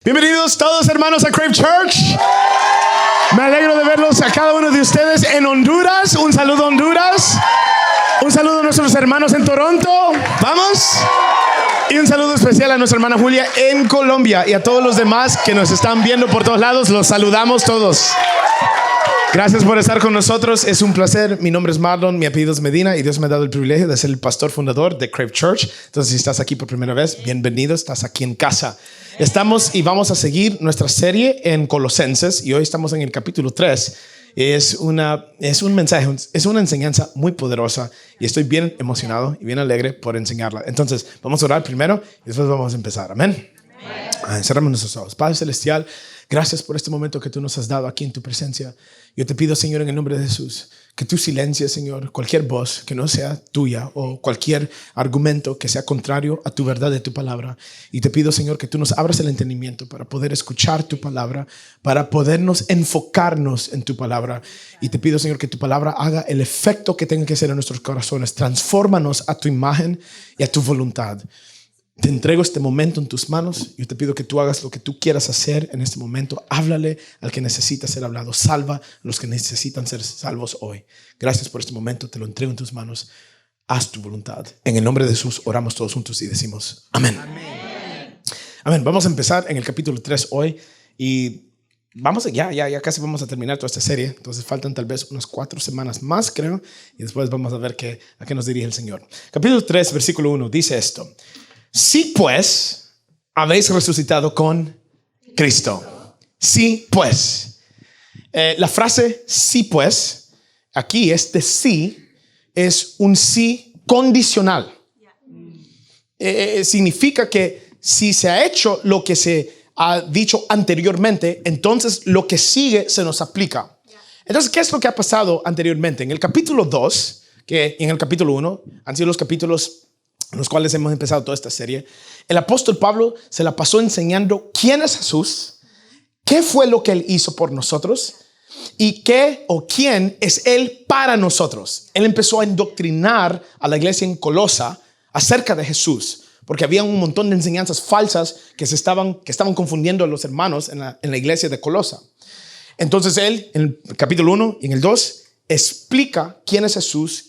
Bienvenidos todos, hermanos, a Crave Church. Me alegro de verlos a cada uno de ustedes en Honduras. Un saludo a Honduras. Un saludo a nuestros hermanos en Toronto. Vamos. Y un saludo especial a nuestra hermana Julia en Colombia. Y a todos los demás que nos están viendo por todos lados, los saludamos todos. Gracias por estar con nosotros. Es un placer. Mi nombre es Marlon, mi apellido es Medina y Dios me ha dado el privilegio de ser el pastor fundador de Crave Church. Entonces, si estás aquí por primera vez, bienvenido. Estás aquí en casa. Estamos y vamos a seguir nuestra serie en Colosenses y hoy estamos en el capítulo 3. Es un mensaje, es una enseñanza muy poderosa y estoy bien emocionado y bien alegre por enseñarla. Entonces, vamos a orar primero y después vamos a empezar. Amén. Cerramos nuestros ojos. Padre Celestial, gracias por este momento que tú nos has dado aquí en tu presencia. Yo te pido, Señor, en el nombre de Jesús, que tú silencies, Señor, cualquier voz que no sea tuya o cualquier argumento que sea contrario a tu verdad de tu palabra. Y te pido, Señor, que tú nos abras el entendimiento para poder escuchar tu palabra, para podernos enfocarnos en tu palabra. Y te pido, Señor, que tu palabra haga el efecto que tenga que hacer en nuestros corazones. Transfórmanos a tu imagen y a tu voluntad. Te entrego este momento en tus manos. Yo te pido que tú hagas lo que tú quieras hacer en este momento. Háblale al que necesita ser hablado. Salva a los que necesitan ser salvos hoy. Gracias por este momento. Te lo entrego en tus manos. Haz tu voluntad. En el nombre de Jesús oramos todos juntos y decimos amén. Amén. Amén. Vamos a empezar en el capítulo 3 hoy. Y vamos, ya casi vamos a terminar toda esta serie. Entonces faltan tal vez unas 4 semanas más, creo. Y después vamos a ver a qué nos dirige el Señor. Capítulo 3, versículo 1 dice esto. Si pues habéis resucitado con Cristo. Sí pues. La frase sí pues, aquí este sí es un sí condicional. Significa que si se ha hecho lo que se ha dicho anteriormente, entonces lo que sigue se nos aplica. Entonces, ¿qué es lo que ha pasado anteriormente? En el capítulo 2, que en el capítulo 1 han sido los capítulos en los cuales hemos empezado toda esta serie, el apóstol Pablo se la pasó enseñando quién es Jesús, qué fue lo que él hizo por nosotros y qué o quién es él para nosotros. Él empezó a indoctrinar a la iglesia en Colosa acerca de Jesús, porque había un montón de enseñanzas falsas que estaban confundiendo a los hermanos en la iglesia de Colosa. Entonces él, en el capítulo 1 y en el 2, explica quién es Jesús,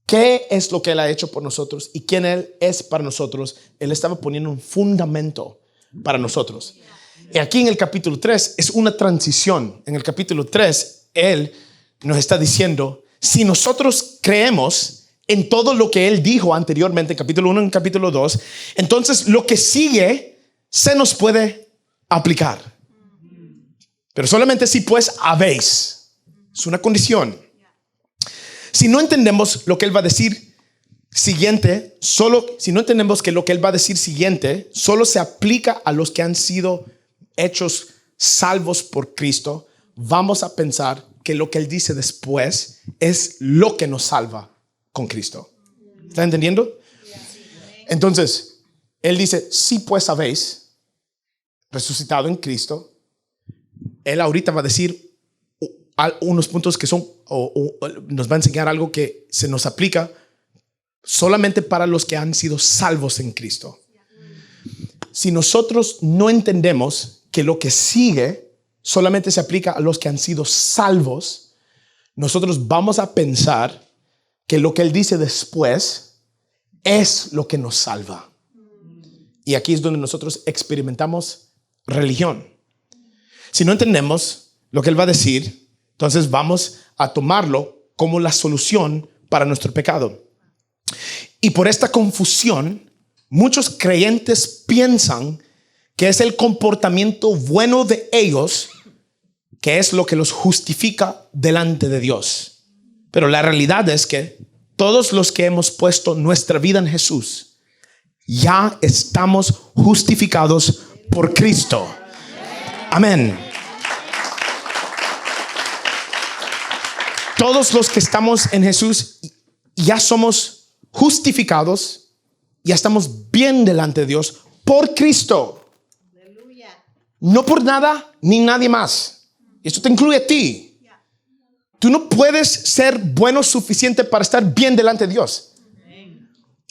qué es lo que él ha hecho por nosotros y quién él es para nosotros. Él estaba poniendo un fundamento para nosotros. Y aquí en el capítulo 3 es una transición. En el capítulo 3, él nos está diciendo, si nosotros creemos en todo lo que él dijo anteriormente, en capítulo 1 y en capítulo 2, entonces lo que sigue se nos puede aplicar. Pero solamente si pues habéis. Es una condición. Si no entendemos lo que él va a decir siguiente, si no entendemos que lo que él va a decir siguiente solo se aplica a los que han sido hechos salvos por Cristo, vamos a pensar que lo que él dice después es lo que nos salva con Cristo. ¿Están entendiendo? Entonces, él dice, si pues habéis resucitado en Cristo, él ahorita va a decir unos puntos que son o nos va a enseñar algo que se nos aplica solamente para los que han sido salvos en Cristo. Si nosotros no entendemos que lo que sigue solamente se aplica a los que han sido salvos, nosotros vamos a pensar que lo que él dice después es lo que nos salva. Y aquí es donde nosotros experimentamos religión. Si no entendemos lo que él va a decir, entonces vamos a tomarlo como la solución para nuestro pecado. Y por esta confusión, muchos creyentes piensan que es el comportamiento bueno de ellos que es lo que los justifica delante de Dios. Pero la realidad es que todos los que hemos puesto nuestra vida en Jesús ya estamos justificados por Cristo. Amén. Todos los que estamos en Jesús ya somos justificados, ya estamos bien delante de Dios por Cristo. Aleluya. No por nada ni nadie más. Esto te incluye a ti. Tú no puedes ser bueno suficiente para estar bien delante de Dios.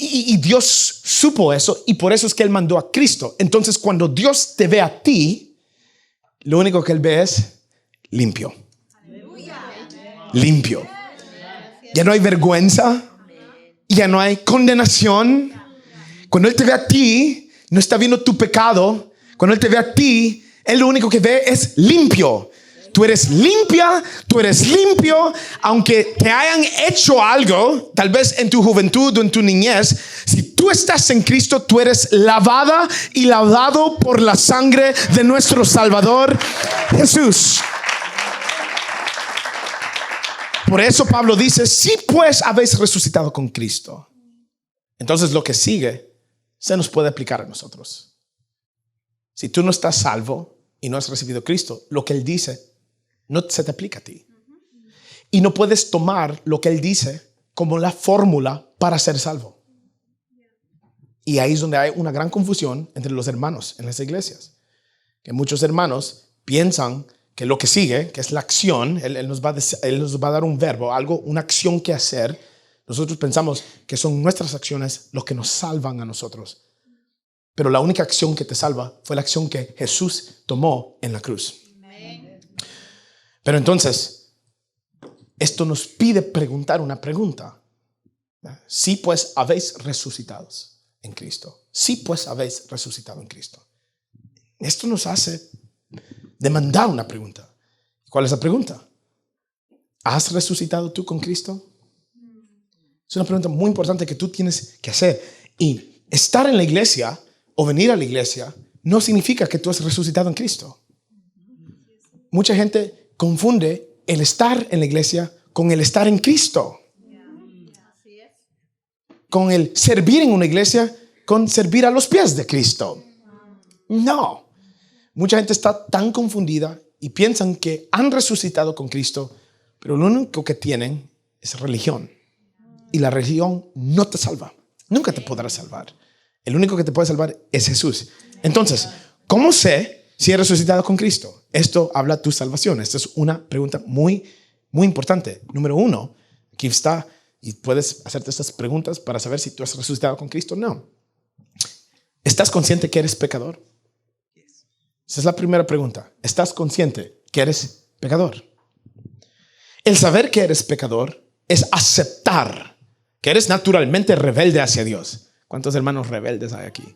Y Dios supo eso y por eso es que Él mandó a Cristo. Entonces, cuando Dios te ve a ti, lo único que Él ve es limpio. Limpio. Ya no hay vergüenza. Ya no hay condenación. Cuando Él te ve a ti, no está viendo tu pecado. Cuando Él te ve a ti, Él lo único que ve es limpio. Tú eres limpia, tú eres limpio, aunque te hayan hecho algo, tal vez en tu juventud o en tu niñez. Si tú estás en Cristo, tú eres lavada y lavado por la sangre de nuestro Salvador Jesús. Por eso Pablo dice, si pues habéis resucitado con Cristo, entonces lo que sigue se nos puede aplicar a nosotros. Si tú no estás salvo y no has recibido a Cristo, lo que Él dice no se te aplica a ti. Y no puedes tomar lo que Él dice como la fórmula para ser salvo. Y ahí es donde hay una gran confusión entre los hermanos en las iglesias. Que muchos hermanos piensan que lo que sigue, que es la acción, Él nos va a dar un verbo, algo, una acción que hacer. Nosotros pensamos que son nuestras acciones los que nos salvan a nosotros. Pero la única acción que te salva fue la acción que Jesús tomó en la cruz. Pero entonces, esto nos pide preguntar una pregunta. Si pues habéis resucitado en Cristo. Si pues habéis resucitado en Cristo. Esto nos hace demandar una pregunta. ¿Cuál es la pregunta? ¿Has resucitado tú con Cristo? Es una pregunta muy importante que tú tienes que hacer. Y estar en la iglesia o venir a la iglesia no significa que tú has resucitado en Cristo. Mucha gente confunde el estar en la iglesia con el estar en Cristo. Con el servir en una iglesia con servir a los pies de Cristo. No. Mucha gente está tan confundida y piensan que han resucitado con Cristo, pero lo único que tienen es religión. Y la religión no te salva. Nunca te podrá salvar. El único que te puede salvar es Jesús. Entonces, ¿cómo sé si he resucitado con Cristo? Esto habla de tu salvación. Esta es una pregunta muy, muy importante. Número 1, aquí está, y puedes hacerte estas preguntas para saber si tú has resucitado con Cristo. No. ¿Estás consciente que eres pecador? Esa es la primera pregunta. ¿Estás consciente que eres pecador? El saber que eres pecador es aceptar que eres naturalmente rebelde hacia Dios. ¿Cuántos hermanos rebeldes hay aquí?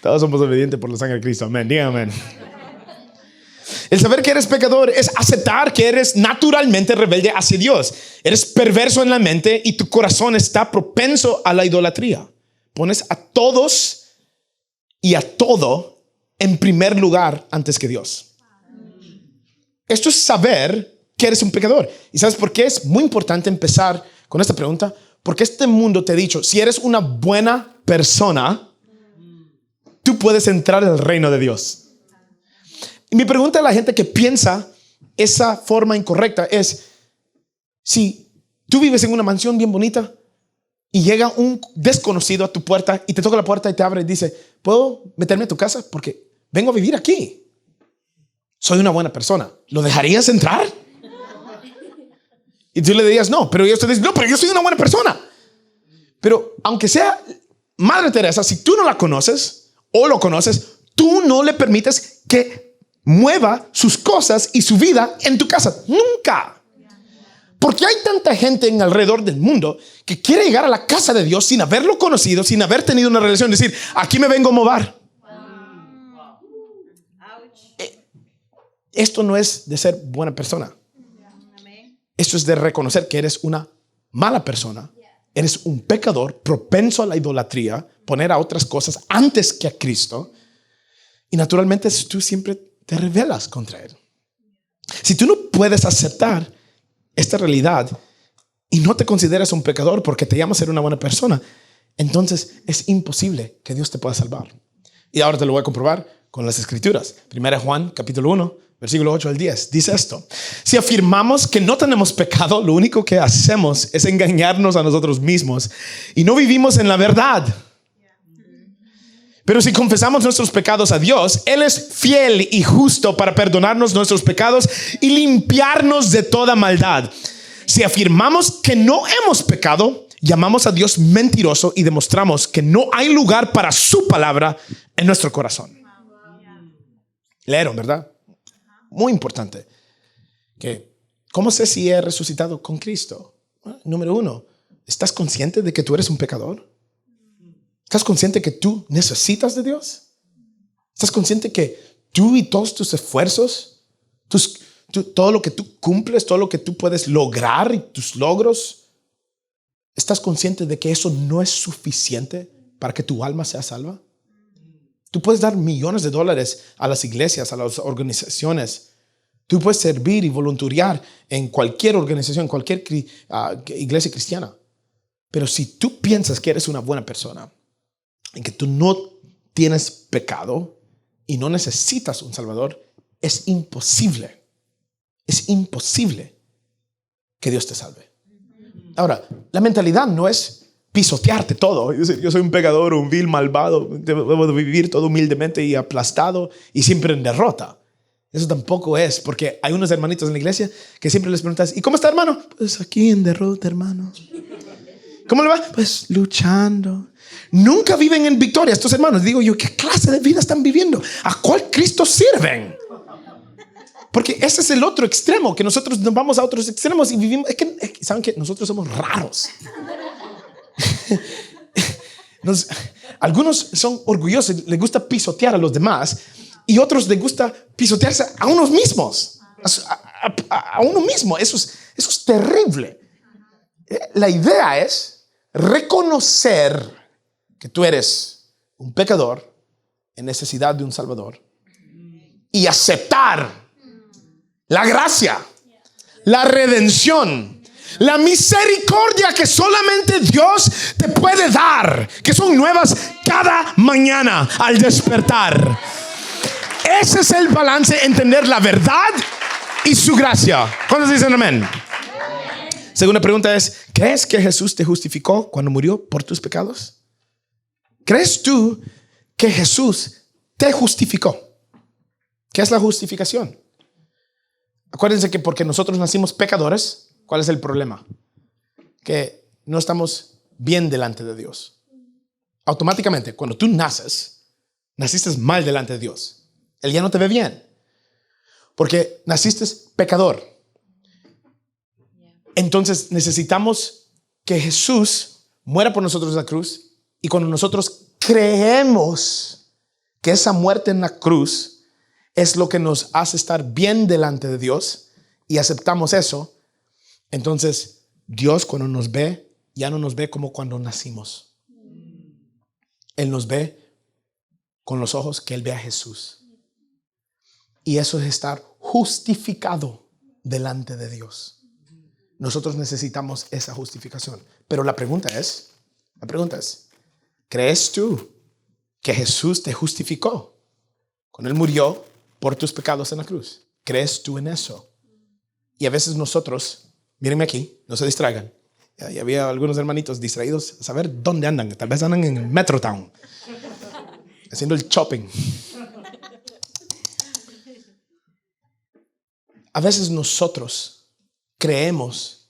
Todos somos obedientes por la sangre de Cristo. Amén. Dígame amén. El saber que eres pecador es aceptar que eres naturalmente rebelde hacia Dios. Eres perverso en la mente y tu corazón está propenso a la idolatría. Pones a todos y a todo en primer lugar antes que Dios. Esto es saber que eres un pecador. ¿Y sabes por qué es muy importante empezar con esta pregunta? Porque este mundo te ha dicho, si eres una buena persona, tú puedes entrar al reino de Dios. Y mi pregunta a la gente que piensa esa forma incorrecta es, si tú vives en una mansión bien bonita y llega un desconocido a tu puerta y te toca la puerta y te abre y dice, ¿puedo meterme a tu casa? Porque vengo a vivir aquí. Soy una buena persona. ¿Lo dejarías entrar? Y tú le dirías, no, pero ellos te dicen, no, pero yo soy una buena persona. Pero aunque sea Madre Teresa, si tú no la conoces o lo conoces, tú no le permites que mueva sus cosas y su vida en tu casa. Nunca. Porque hay tanta gente en alrededor del mundo que quiere llegar a la casa de Dios sin haberlo conocido, sin haber tenido una relación. Decir, aquí me vengo a mover. Esto no es de ser buena persona. Esto es de reconocer que eres una mala persona. Eres un pecador propenso a la idolatría, poner a otras cosas antes que a Cristo. Y naturalmente tú siempre te rebelas contra Él. Si tú no puedes aceptar esta realidad y no te consideras un pecador porque te llamas ser una buena persona, entonces es imposible que Dios te pueda salvar. Y ahora te lo voy a comprobar con las escrituras. 1 Juan capítulo 1, versículo 8 al 10. Dice esto: si afirmamos que no tenemos pecado, lo único que hacemos es engañarnos a nosotros mismos y no vivimos en la verdad. Pero si confesamos nuestros pecados a Dios, Él es fiel y justo para perdonarnos nuestros pecados y limpiarnos de toda maldad. Si afirmamos que no hemos pecado, llamamos a Dios mentiroso y demostramos que no hay lugar para su palabra en nuestro corazón. Leyeron, ¿verdad? Muy importante. ¿Cómo sé si he resucitado con Cristo? Número 1, ¿estás consciente de que tú eres un pecador? ¿Estás consciente que tú necesitas de Dios? ¿Estás consciente que tú y todos tus esfuerzos, todo lo que tú cumples, todo lo que tú puedes lograr y tus logros, estás consciente de que eso no es suficiente para que tu alma sea salva? Tú puedes dar millones de dólares a las iglesias, a las organizaciones. Tú puedes servir y voluntariar en cualquier organización, cualquier iglesia cristiana. Pero si tú piensas que eres una buena persona, en que tú no tienes pecado y no necesitas un Salvador, es imposible que Dios te salve. Ahora, la mentalidad no es pisotearte todo. Yo soy un pecador, un vil, malvado, debo de vivir todo humildemente y aplastado y siempre en derrota. Eso tampoco es, porque hay unos hermanitos en la iglesia que siempre les preguntas, ¿y cómo está, hermano? Pues aquí en derrota, hermano. ¿Cómo le va? Pues luchando. Nunca viven en victoria estos hermanos. Digo yo, ¿qué clase de vida están viviendo? ¿A cuál Cristo sirven? Porque ese es el otro extremo, que nosotros nos vamos a otros extremos y vivimos. ¿Saben qué? Nosotros somos raros. Algunos son orgullosos, les gusta pisotear a los demás, y otros les gusta pisotearse a unos mismos, a uno mismo. Eso es terrible. La idea es reconocer que tú eres un pecador en necesidad de un Salvador y aceptar la gracia, la redención, la misericordia que solamente Dios te puede dar, que son nuevas cada mañana al despertar. Ese es el balance, entender la verdad y su gracia. ¿Cuántos dicen amén? Segunda pregunta es, ¿crees que Jesús te justificó cuando murió por tus pecados? ¿Crees tú que Jesús te justificó? ¿Qué es la justificación? Acuérdense que porque nosotros nacimos pecadores, ¿cuál es el problema? Que no estamos bien delante de Dios. Automáticamente, cuando tú naciste mal delante de Dios. Él ya no te ve bien. Porque naciste pecador. Entonces necesitamos que Jesús muera por nosotros en la cruz. Y cuando nosotros creemos que esa muerte en la cruz es lo que nos hace estar bien delante de Dios y aceptamos eso, entonces Dios cuando nos ve, ya no nos ve como cuando nacimos. Él nos ve con los ojos que Él ve a Jesús. Y eso es estar justificado delante de Dios. Nosotros necesitamos esa justificación. Pero la pregunta es, ¿crees tú que Jesús te justificó cuando Él murió por tus pecados en la cruz? ¿Crees tú en eso? Y a veces nosotros, mírenme aquí, no se distraigan. Ya había algunos hermanitos distraídos a saber dónde andan. Tal vez andan en el Metrotown, haciendo el shopping. A veces nosotros creemos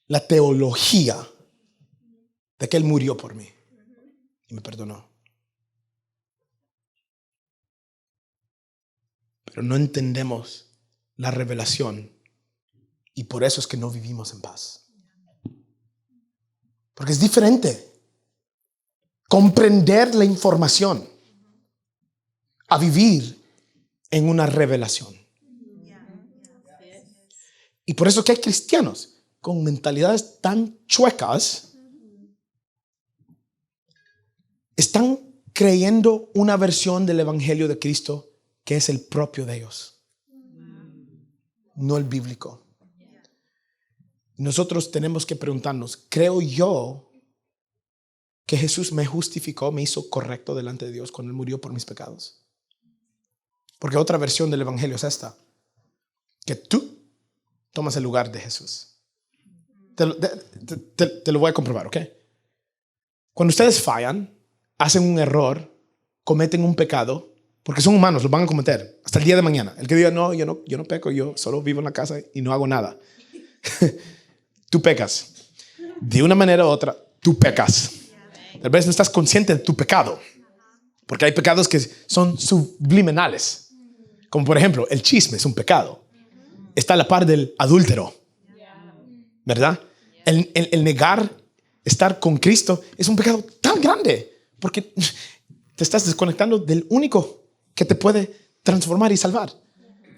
la teología de que Él murió por mí y me perdonó. Pero no entendemos la revelación y por eso es que no vivimos en paz. Porque es diferente comprender la información a vivir en una revelación. Y por eso que hay cristianos con mentalidades tan chuecas están creyendo una versión del evangelio de Cristo que es el propio de ellos, no el bíblico. Nosotros tenemos que preguntarnos, ¿creo yo que Jesús me justificó, me hizo correcto delante de Dios cuando Él murió por mis pecados? Porque otra versión del evangelio es esta, que tú tomas el lugar de Jesús. Te lo voy a comprobar, ¿ok? Cuando ustedes fallan, hacen un error, cometen un pecado, porque son humanos, lo van a cometer hasta el día de mañana. El que diga, no, yo no peco, yo solo vivo en la casa y no hago nada. tú pecas. De una manera u otra, tú pecas. Tal vez no estás consciente de tu pecado. Porque hay pecados que son subliminales. Como por ejemplo, el chisme es un pecado. Está a la par del adúltero. ¿Verdad? El negar estar con Cristo es un pecado tan grande. Porque te estás desconectando del único que te puede transformar y salvar.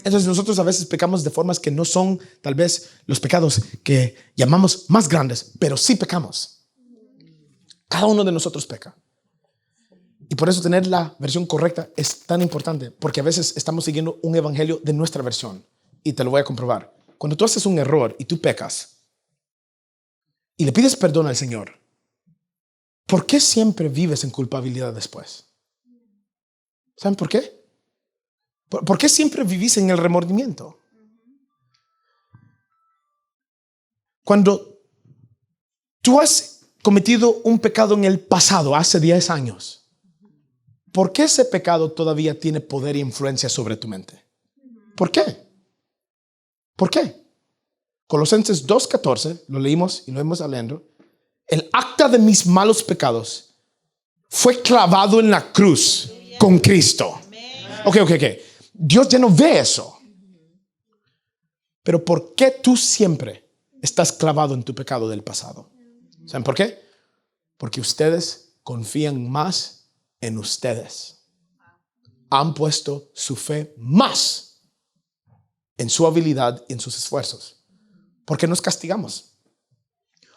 Entonces nosotros a veces pecamos de formas que no son tal vez los pecados que llamamos más grandes, pero sí pecamos. Cada uno de nosotros peca. Y por eso tener la versión correcta es tan importante, porque a veces estamos siguiendo un evangelio de nuestra versión. Y te lo voy a comprobar. Cuando tú haces un error y tú pecas y le pides perdón al Señor, ¿por qué siempre vives en culpabilidad después? ¿Saben por qué? ¿Por qué siempre vivís en el remordimiento? Cuando tú has cometido un pecado en el pasado, hace 10 años, ¿por qué ese pecado todavía tiene poder e influencia sobre tu mente? ¿Por qué? ¿Por qué? Colosenses 2:14, lo leímos y lo hemos leyendo. El acta de mis malos pecados fue clavado en la cruz con Cristo. Ok. Dios ya no ve eso. Pero ¿por qué tú siempre estás clavado en tu pecado del pasado? ¿Saben por qué? Porque ustedes confían más en ustedes. Han puesto su fe más en su habilidad y en sus esfuerzos. ¿Por qué nos castigamos?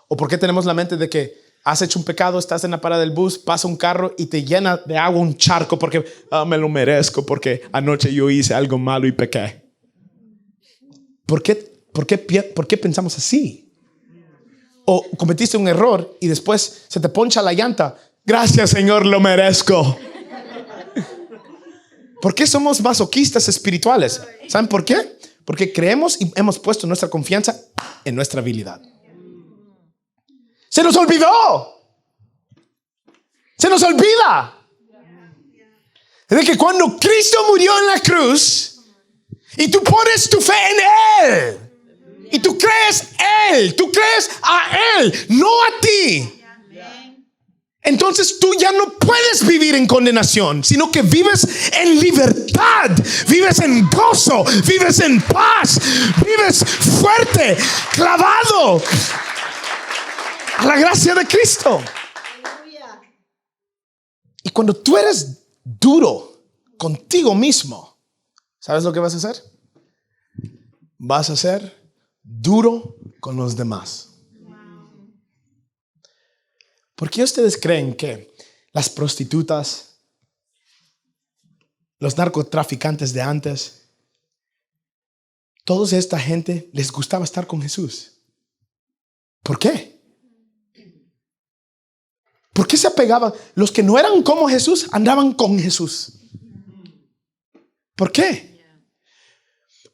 ¿O por qué tenemos la mente de que has hecho un pecado, estás en la parada del bus, pasa un carro y te llena de agua un charco porque me lo merezco porque anoche yo hice algo malo y pequé? ¿Por qué pensamos así? O cometiste un error y después se te poncha la llanta. Gracias, Señor, lo merezco. ¿Por qué somos masoquistas espirituales? ¿Saben por qué? Porque creemos y hemos puesto nuestra confianza en nuestra habilidad. Se nos olvidó. Se nos olvida de que cuando Cristo murió en la cruz y tú pones tu fe en Él y tú crees a Él, no a ti. Entonces tú ya no puedes vivir en condenación, sino que vives en libertad, vives en gozo, vives en paz, vives fuerte, clavado a la gracia de Cristo. Y cuando tú eres duro contigo mismo, ¿sabes lo que vas a hacer? Vas a ser duro con los demás. ¿Por qué ustedes creen que las prostitutas, los narcotraficantes de antes, toda esta gente les gustaba estar con Jesús? ¿Por qué? ¿Por qué se apegaban? Los que no eran como Jesús andaban con Jesús. ¿Por qué?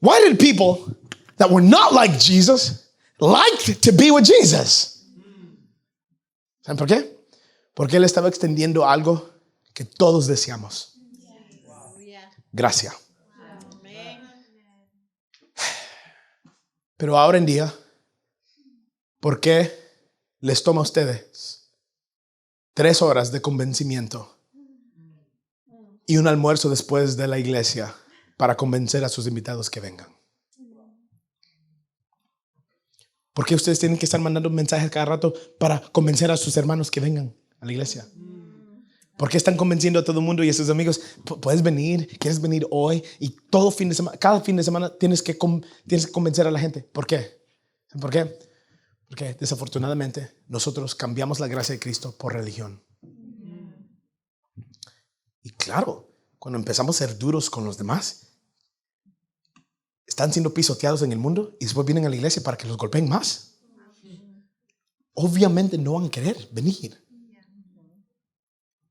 Why did people that were not like Jesus like to be with Jesus? ¿Saben por qué? Porque Él estaba extendiendo algo que todos deseamos. Gracia. Pero ahora en día, ¿por qué les toma a ustedes 3 horas de convencimiento y un almuerzo después de la iglesia para convencer a sus invitados que vengan? ¿Por qué ustedes tienen que estar mandando mensajes cada rato para convencer a sus hermanos que vengan a la iglesia? ¿Por qué están convenciendo a todo el mundo y a sus amigos? ¿Puedes venir? ¿Quieres venir hoy? Y todo fin de semana, cada fin de semana tienes que convencer a la gente. ¿Por qué? ¿Por qué? Porque desafortunadamente nosotros cambiamos la gracia de Cristo por religión. Y claro, cuando empezamos a ser duros con los demás, están siendo pisoteados en el mundo y después vienen a la iglesia para que los golpeen más. Obviamente no van a querer venir.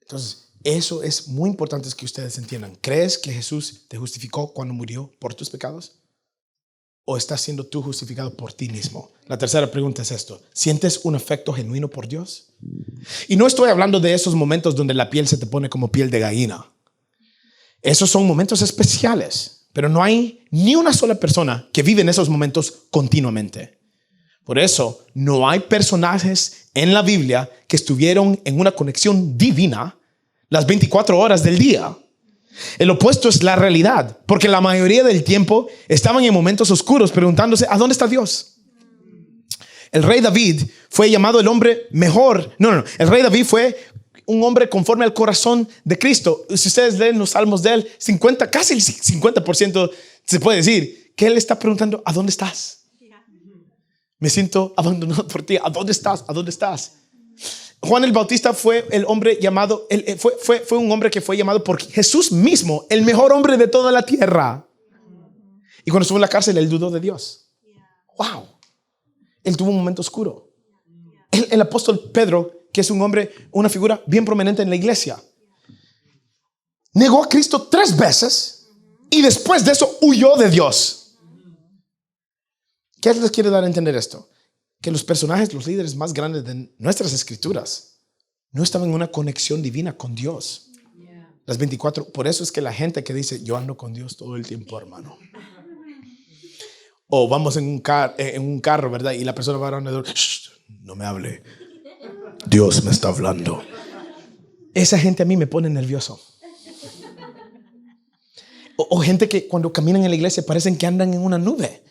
Entonces, eso es muy importante que ustedes entiendan. ¿Crees que Jesús te justificó cuando murió por tus pecados? ¿O estás siendo tú justificado por ti mismo? La tercera pregunta es esto. ¿Sientes un afecto genuino por Dios? Y no estoy hablando de esos momentos donde la piel se te pone como piel de gallina. Esos son momentos especiales. Pero no hay ni una sola persona que vive en esos momentos continuamente. Por eso no hay personajes en la Biblia que estuvieron en una conexión divina las 24 horas del día. El opuesto es la realidad, porque la mayoría del tiempo estaban en momentos oscuros preguntándose, ¿a dónde está Dios? El rey David fue llamado el hombre mejor. No. El rey David fue un hombre conforme al corazón de Cristo. Si ustedes leen los salmos de él, casi el 50% se puede decir que él está preguntando, ¿a dónde estás? Me siento abandonado por ti. ¿A dónde estás? ¿A dónde estás? Juan el Bautista fue el hombre llamado, fue un hombre que fue llamado por Jesús mismo, el mejor hombre de toda la tierra. Y cuando estuvo en la cárcel, él dudó de Dios. Wow. Él tuvo un momento oscuro. El apóstol Pedro, que es un hombre, una figura bien prominente en la iglesia, negó a Cristo 3 veces y después de eso huyó de Dios. ¿Qué les quiere dar a entender esto? Que los personajes, los líderes más grandes de nuestras escrituras no estaban en una conexión divina con Dios. Las 24. Por eso es que la gente que dice, yo ando con Dios todo el tiempo, hermano. O vamos en un carro, ¿verdad? Y la persona va alrededor, no me hable. Dios me está hablando. Esa gente a mí me pone nervioso. O gente que cuando caminan en la iglesia parecen que andan en una nube.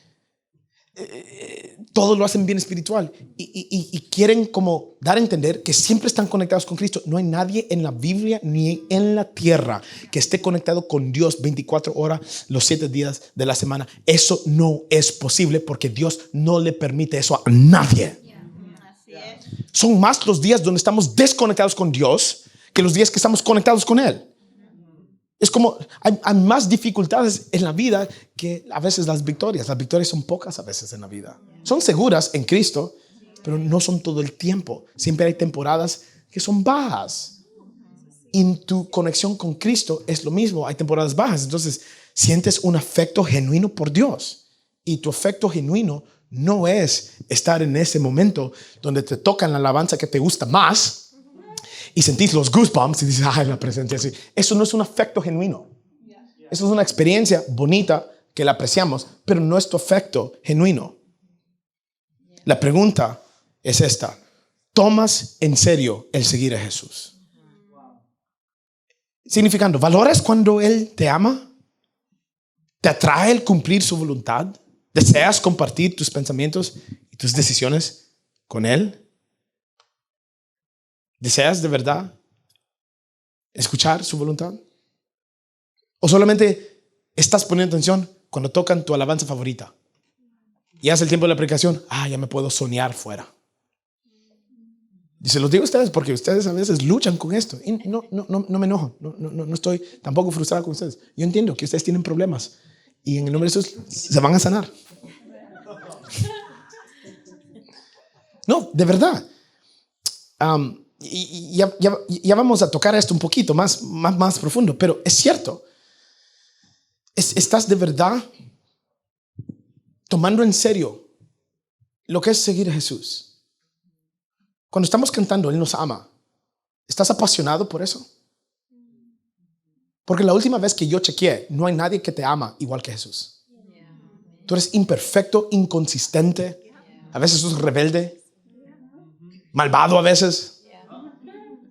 Todo lo hacen bien espiritual y quieren como dar a entender que siempre están conectados con Cristo. No hay nadie en la Biblia ni en la tierra que esté conectado con Dios 24 horas los 7 días de la semana. Eso no es posible porque Dios no le permite eso a nadie. Son más los días donde estamos desconectados con Dios que los días que estamos conectados con Él. Es como hay más dificultades en la vida que a veces las victorias. Las victorias son pocas a veces en la vida. Son seguras en Cristo, pero no son todo el tiempo. Siempre hay temporadas que son bajas. Y en tu conexión con Cristo es lo mismo. Hay temporadas bajas. Entonces sientes un afecto genuino por Dios. Y tu afecto genuino no es estar en ese momento donde te tocan la alabanza que te gusta más y sentís los goosebumps y dices, ay, la presencia así. Eso no es un afecto genuino. Eso es una experiencia bonita que la apreciamos, pero no es tu afecto genuino. La pregunta es esta: ¿tomas en serio el seguir a Jesús? Significando, ¿valoras cuando Él te ama? ¿Te atrae el cumplir su voluntad? ¿Deseas compartir tus pensamientos y tus decisiones con Él? ¿Deseas de verdad escuchar su voluntad? ¿O solamente estás poniendo atención cuando tocan tu alabanza favorita? Y hace el tiempo de la predicación, ya me puedo soñar fuera. Y se los digo a ustedes porque ustedes a veces luchan con esto. Y no me enojo, no estoy tampoco frustrado con ustedes. Yo entiendo que ustedes tienen problemas y en el nombre de Jesús se van a sanar. No, de verdad. Y ya vamos a tocar esto un poquito más profundo, pero es cierto. ¿Estás de verdad tomando en serio lo que es seguir a Jesús? Cuando estamos cantando, Él nos ama. ¿Estás apasionado por eso? Porque la última vez que yo chequeé, no hay nadie que te ama igual que Jesús. Tú eres imperfecto, inconsistente, a veces sos rebelde, malvado a veces.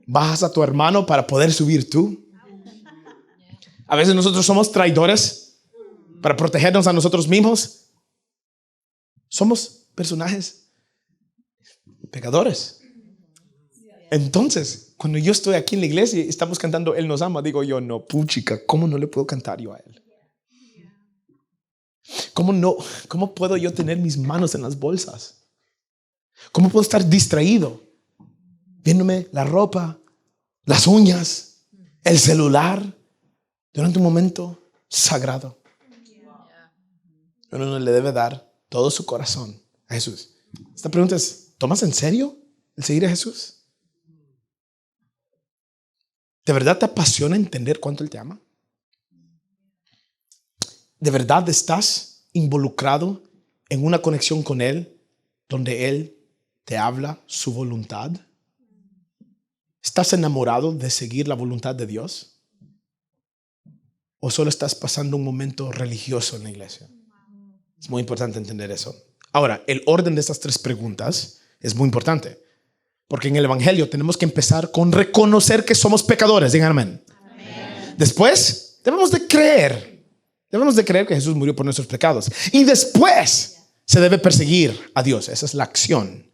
Bajas a tu hermano para poder subir tú. A veces nosotros somos traidores para protegernos a nosotros mismos. Somos personajes pecadores. Entonces, cuando yo estoy aquí en la iglesia y estamos cantando Él nos ama, digo yo, no, puchica, ¿cómo no le puedo cantar yo a Él? ¿Cómo puedo yo tener mis manos en las bolsas? ¿Cómo puedo estar distraído viéndome la ropa, las uñas, el celular durante un momento sagrado? Uno le debe dar todo su corazón a Jesús. Esta pregunta es, ¿tomas en serio el seguir a Jesús? ¿De verdad te apasiona entender cuánto Él te ama? ¿De verdad estás involucrado en una conexión con Él donde Él te habla su voluntad? ¿Estás enamorado de seguir la voluntad de Dios? ¿O solo estás pasando un momento religioso en la iglesia? Es muy importante entender eso. Ahora, el orden de estas tres preguntas es muy importante. Porque en el Evangelio tenemos que empezar con reconocer que somos pecadores. Digan amén. Amén. Después, debemos de creer que Jesús murió por nuestros pecados. Y después se debe perseguir a Dios. Esa es la acción.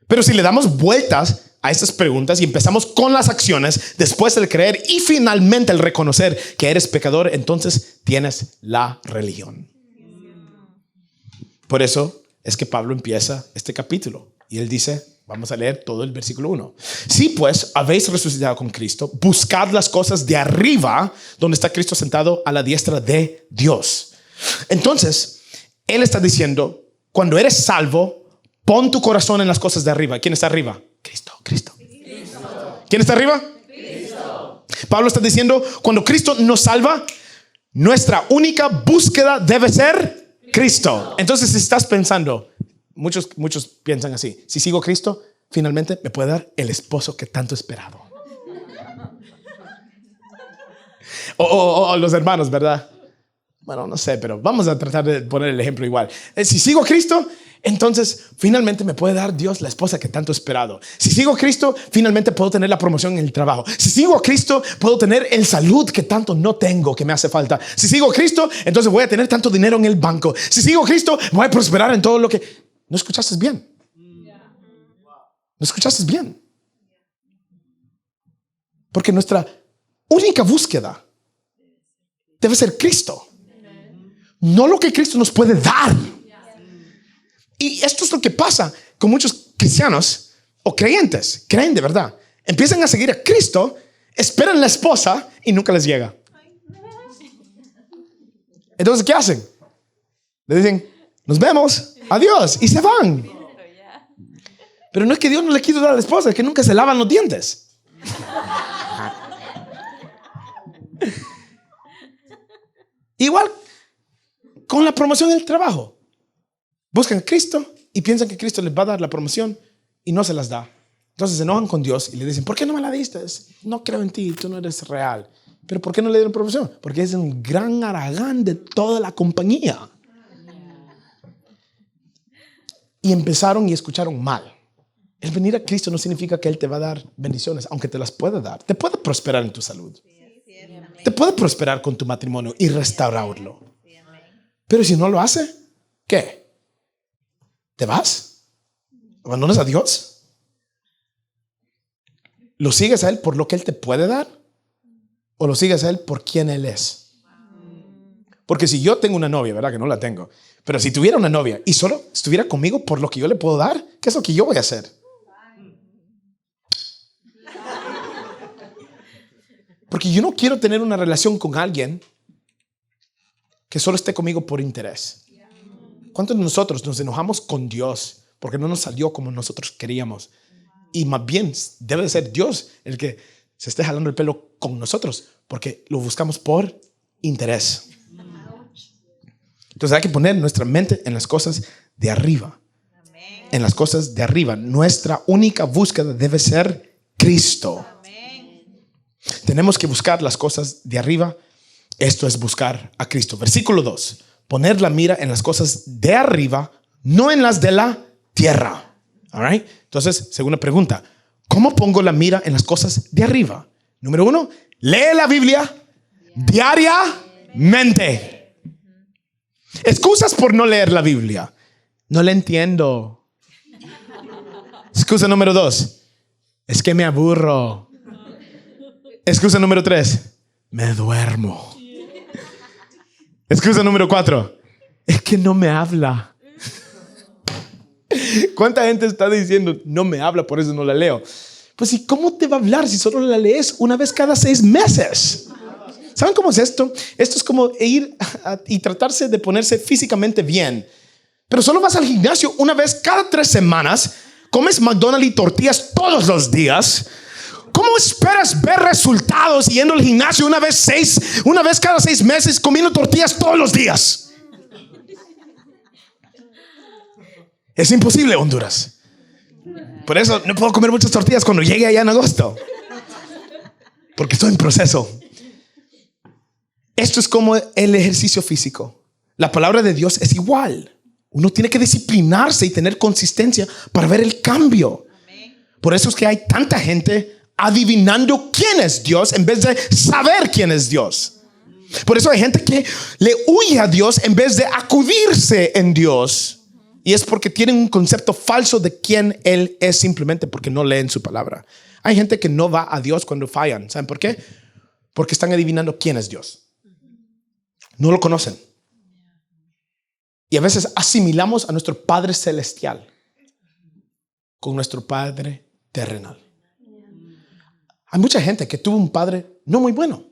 Pero si le damos vueltas a estas preguntas y empezamos con las acciones, después el creer y finalmente el reconocer que eres pecador, entonces tienes la religión. Por eso es que Pablo empieza este capítulo y él dice, vamos a leer todo el versículo 1. Si pues habéis resucitado con Cristo, buscad las cosas de arriba, donde está Cristo sentado a la diestra de Dios. Entonces, él está diciendo, cuando eres salvo, pon tu corazón en las cosas de arriba. ¿Quién está arriba? Cristo. ¿Quién está arriba? Cristo. Pablo está diciendo, cuando Cristo nos salva, nuestra única búsqueda debe ser Cristo. Entonces, si estás pensando, muchos piensan así, si sigo a Cristo, finalmente me puede dar el esposo que tanto he esperado. O los hermanos, ¿verdad? Bueno, no sé, pero vamos a tratar de poner el ejemplo igual. Si sigo a Cristo, entonces finalmente me puede dar Dios la esposa que tanto he esperado. Si sigo a Cristo, finalmente puedo tener la promoción en el trabajo. Si sigo a Cristo, puedo tener el salud que tanto no tengo, que me hace falta. Si sigo a Cristo, entonces voy a tener tanto dinero en el banco. Si sigo a Cristo, voy a prosperar en todo lo que... ¿No escuchaste bien? ¿No escuchaste bien? Porque nuestra única búsqueda debe ser Cristo. No lo que Cristo nos puede dar. Y esto es lo que pasa con muchos cristianos o creyentes. Creen de verdad. Empiezan a seguir a Cristo, esperan la esposa y nunca les llega. Entonces, ¿qué hacen? Le dicen, nos vemos, adiós, y se van. Pero no es que Dios no le quiso dar a la esposa, es que nunca se lavan los dientes. Igual con la promoción del trabajo. Buscan a Cristo y piensan que Cristo les va a dar la promoción y no se las da. Entonces se enojan con Dios y le dicen, ¿por qué no me la diste? No creo en ti, tú no eres real. ¿Pero por qué no le dieron promoción? Porque es un gran haragán de toda la compañía. Y empezaron y escucharon mal. El venir a Cristo no significa que Él te va a dar bendiciones, aunque te las pueda dar. Te puede prosperar en tu salud. Te puede prosperar con tu matrimonio y restaurarlo. Pero si no lo hace, ¿qué? ¿Te vas? ¿Abandonas a Dios? ¿Lo sigues a Él por lo que Él te puede dar? ¿O lo sigues a Él por quién Él es? Porque si yo tengo una novia, ¿verdad? Que no la tengo. Pero si tuviera una novia y solo estuviera conmigo por lo que yo le puedo dar, ¿qué es lo que yo voy a hacer? Porque yo no quiero tener una relación con alguien que solo esté conmigo por interés. ¿Cuántos de nosotros nos enojamos con Dios porque no nos salió como nosotros queríamos? Y más bien debe ser Dios el que se esté jalando el pelo con nosotros porque lo buscamos por interés. Entonces hay que poner nuestra mente en las cosas de arriba. En las cosas de arriba. Nuestra única búsqueda debe ser Cristo. Tenemos que buscar las cosas de arriba. Esto es buscar a Cristo. Versículo 2. Poner la mira en las cosas de arriba, no en las de la tierra. All right? Entonces, segunda pregunta. ¿Cómo pongo la mira en las cosas de arriba? Número 1. Lee la Biblia diariamente. Excusas por no leer la Biblia. No la entiendo. Excusa número 2. Es que me aburro. Excusa número 3. Me duermo. Excusa número 4. Es que no me habla. ¿Cuánta gente está diciendo no me habla, por eso no la leo? Pues ¿y cómo te va a hablar si solo la lees una vez cada 6 meses? ¿Saben cómo es esto? Esto es como ir y tratarse de ponerse físicamente bien. Pero solo vas al gimnasio una vez cada 3 semanas, comes McDonald's y tortillas todos los días. ¿Cómo esperas ver resultados yendo al gimnasio una vez cada 6 meses comiendo tortillas todos los días? Es imposible, Honduras. Por eso no puedo comer muchas tortillas cuando llegue allá en agosto, porque estoy en proceso. Esto es como el ejercicio físico. La palabra de Dios es igual. Uno tiene que disciplinarse y tener consistencia para ver el cambio. Por eso es que hay tanta gente adivinando quién es Dios en vez de saber quién es Dios. Por eso hay gente que le huye a Dios en vez de acudirse en Dios. Y es porque tienen un concepto falso de quién Él es, simplemente porque no leen su palabra. Hay gente que no va a Dios cuando fallan. ¿Saben por qué? Porque están adivinando quién es Dios. No lo conocen. Y a veces asimilamos a nuestro Padre Celestial con nuestro Padre terrenal. Hay mucha gente que tuvo un padre no muy bueno.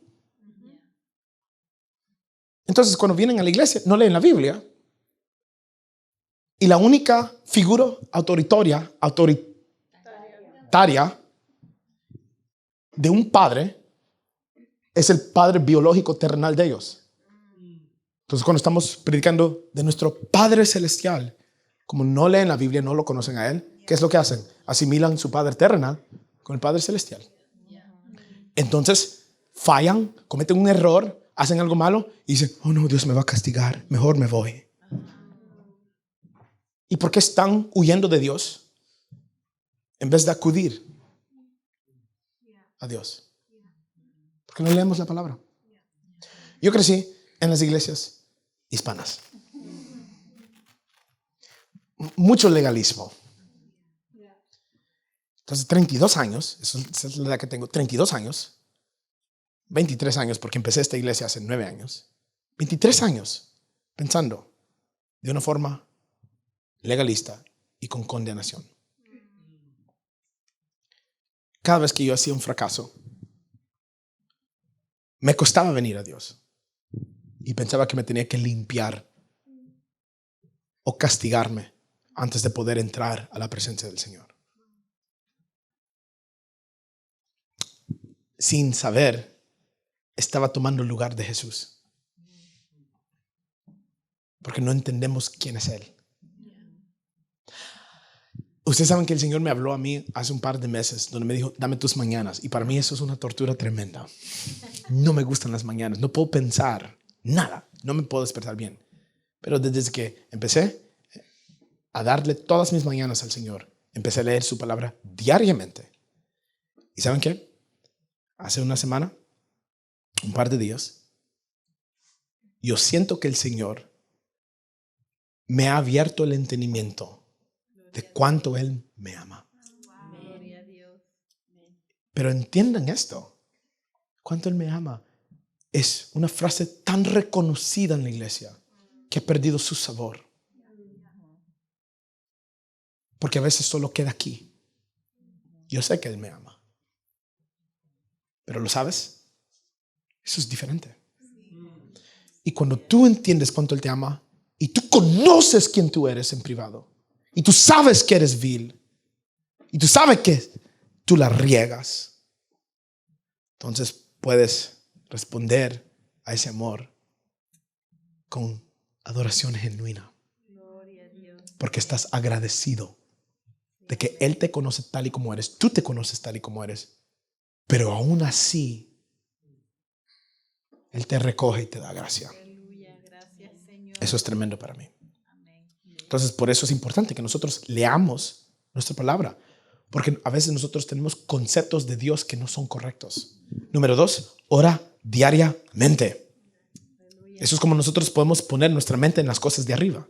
Entonces, cuando vienen a la iglesia, no leen la Biblia. Y la única figura autoritaria de un padre es el padre biológico terrenal de ellos. Entonces, cuando estamos predicando de nuestro Padre Celestial, como no leen la Biblia, no lo conocen a Él, ¿qué es lo que hacen? Asimilan su Padre terrenal con el Padre Celestial. Entonces, fallan, cometen un error, hacen algo malo y dicen, oh no, Dios me va a castigar, mejor me voy. ¿Y por qué están huyendo de Dios en vez de acudir a Dios? Porque no leemos la palabra. Yo crecí en las iglesias hispanas. Mucho legalismo. Entonces, 32 años, esa es la edad que tengo, 32 años, 23 años, porque empecé esta iglesia hace 9 años, 23 años pensando de una forma legalista y con condenación. Cada vez que yo hacía un fracaso, me costaba venir a Dios y pensaba que me tenía que limpiar o castigarme antes de poder entrar a la presencia del Señor. Sin saber, estaba tomando el lugar de Jesús. Porque no entendemos quién es Él. Ustedes saben que el Señor me habló a mí hace un par de meses, donde me dijo, dame tus mañanas. Y para mí eso es una tortura tremenda. No me gustan las mañanas, no puedo pensar nada, no me puedo despertar bien. Pero desde que empecé a darle todas mis mañanas al Señor, empecé a leer su palabra diariamente. ¿Y saben qué? Hace una semana, un par de días, yo siento que el Señor me ha abierto el entendimiento de cuánto Él me ama. Pero entiendan esto, cuánto Él me ama es una frase tan reconocida en la iglesia que ha perdido su sabor. Porque a veces solo queda aquí. Yo sé que Él me ama. Pero ¿lo sabes? Eso es diferente. Y cuando tú entiendes cuánto Él te ama y tú conoces quién tú eres en privado y tú sabes que eres vil y tú sabes que tú la riegas, entonces puedes responder a ese amor con adoración genuina. Porque estás agradecido de que Él te conoce tal y como eres, tú te conoces tal y como eres. Pero aún así, Él te recoge y te da gracia. Eso es tremendo para mí. Entonces, por eso es importante que nosotros leamos nuestra palabra. Porque a veces nosotros tenemos conceptos de Dios que no son correctos. Número 2, ora diariamente. Eso es como nosotros podemos poner nuestra mente en las cosas de arriba.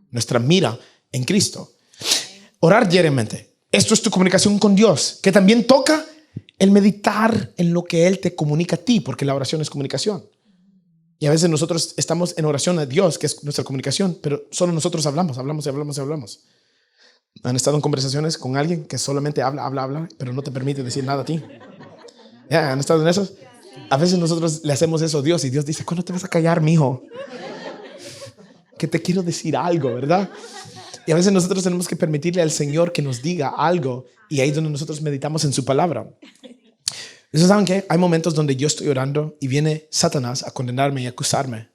Nuestra mira en Cristo. Orar diariamente. Esto es tu comunicación con Dios, que también toca el meditar en lo que Él te comunica a ti, porque la oración es comunicación. Y a veces nosotros estamos en oración a Dios, que es nuestra comunicación, pero solo nosotros hablamos. ¿Han estado en conversaciones con alguien que solamente habla, pero no te permite decir nada a ti? ¿Han estado en eso? A veces nosotros le hacemos eso a Dios y Dios dice, ¿cuándo te vas a callar, mijo? Que te quiero decir algo, ¿verdad? Y a veces nosotros tenemos que permitirle al Señor que nos diga algo, y ahí es donde nosotros meditamos en su palabra. ¿Ustedes saben qué? Hay momentos donde yo estoy orando y viene Satanás a condenarme y acusarme,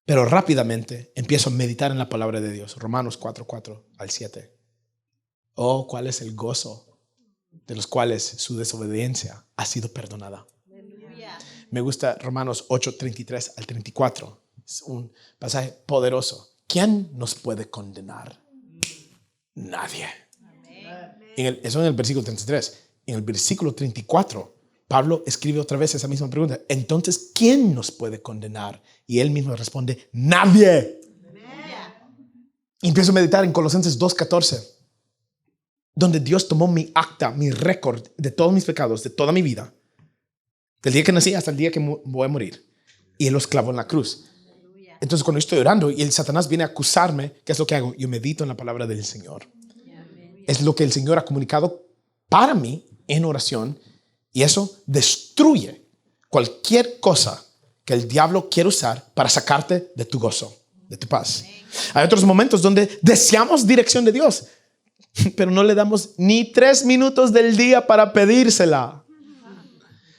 pero rápidamente empiezo a meditar en la palabra de Dios. Romanos 4:4 al 7. Oh, ¿cuál es el gozo de los cuales su desobediencia ha sido perdonada? Me gusta Romanos 8:33 al 34. Es un pasaje poderoso. ¿quién nos puede condenar? Nadie. Eso en el versículo 33. En el versículo 34, Pablo escribe otra vez esa misma pregunta. Entonces, ¿quién nos puede condenar? Y él mismo responde, nadie. Y empiezo a meditar en Colosenses 2:14, donde Dios tomó mi acta, mi récord de todos mis pecados, de toda mi vida, del día que nací hasta el día que voy a morir, y Él los clavó en la cruz. Entonces, cuando yo estoy orando y el Satanás viene a acusarme, ¿qué es lo que hago? Yo medito en la palabra del Señor. Es lo que el Señor ha comunicado para mí en oración, y eso destruye cualquier cosa que el diablo quiere usar para sacarte de tu gozo, de tu paz. Hay otros momentos donde deseamos dirección de Dios, pero no le damos ni 3 minutos del día para pedírsela.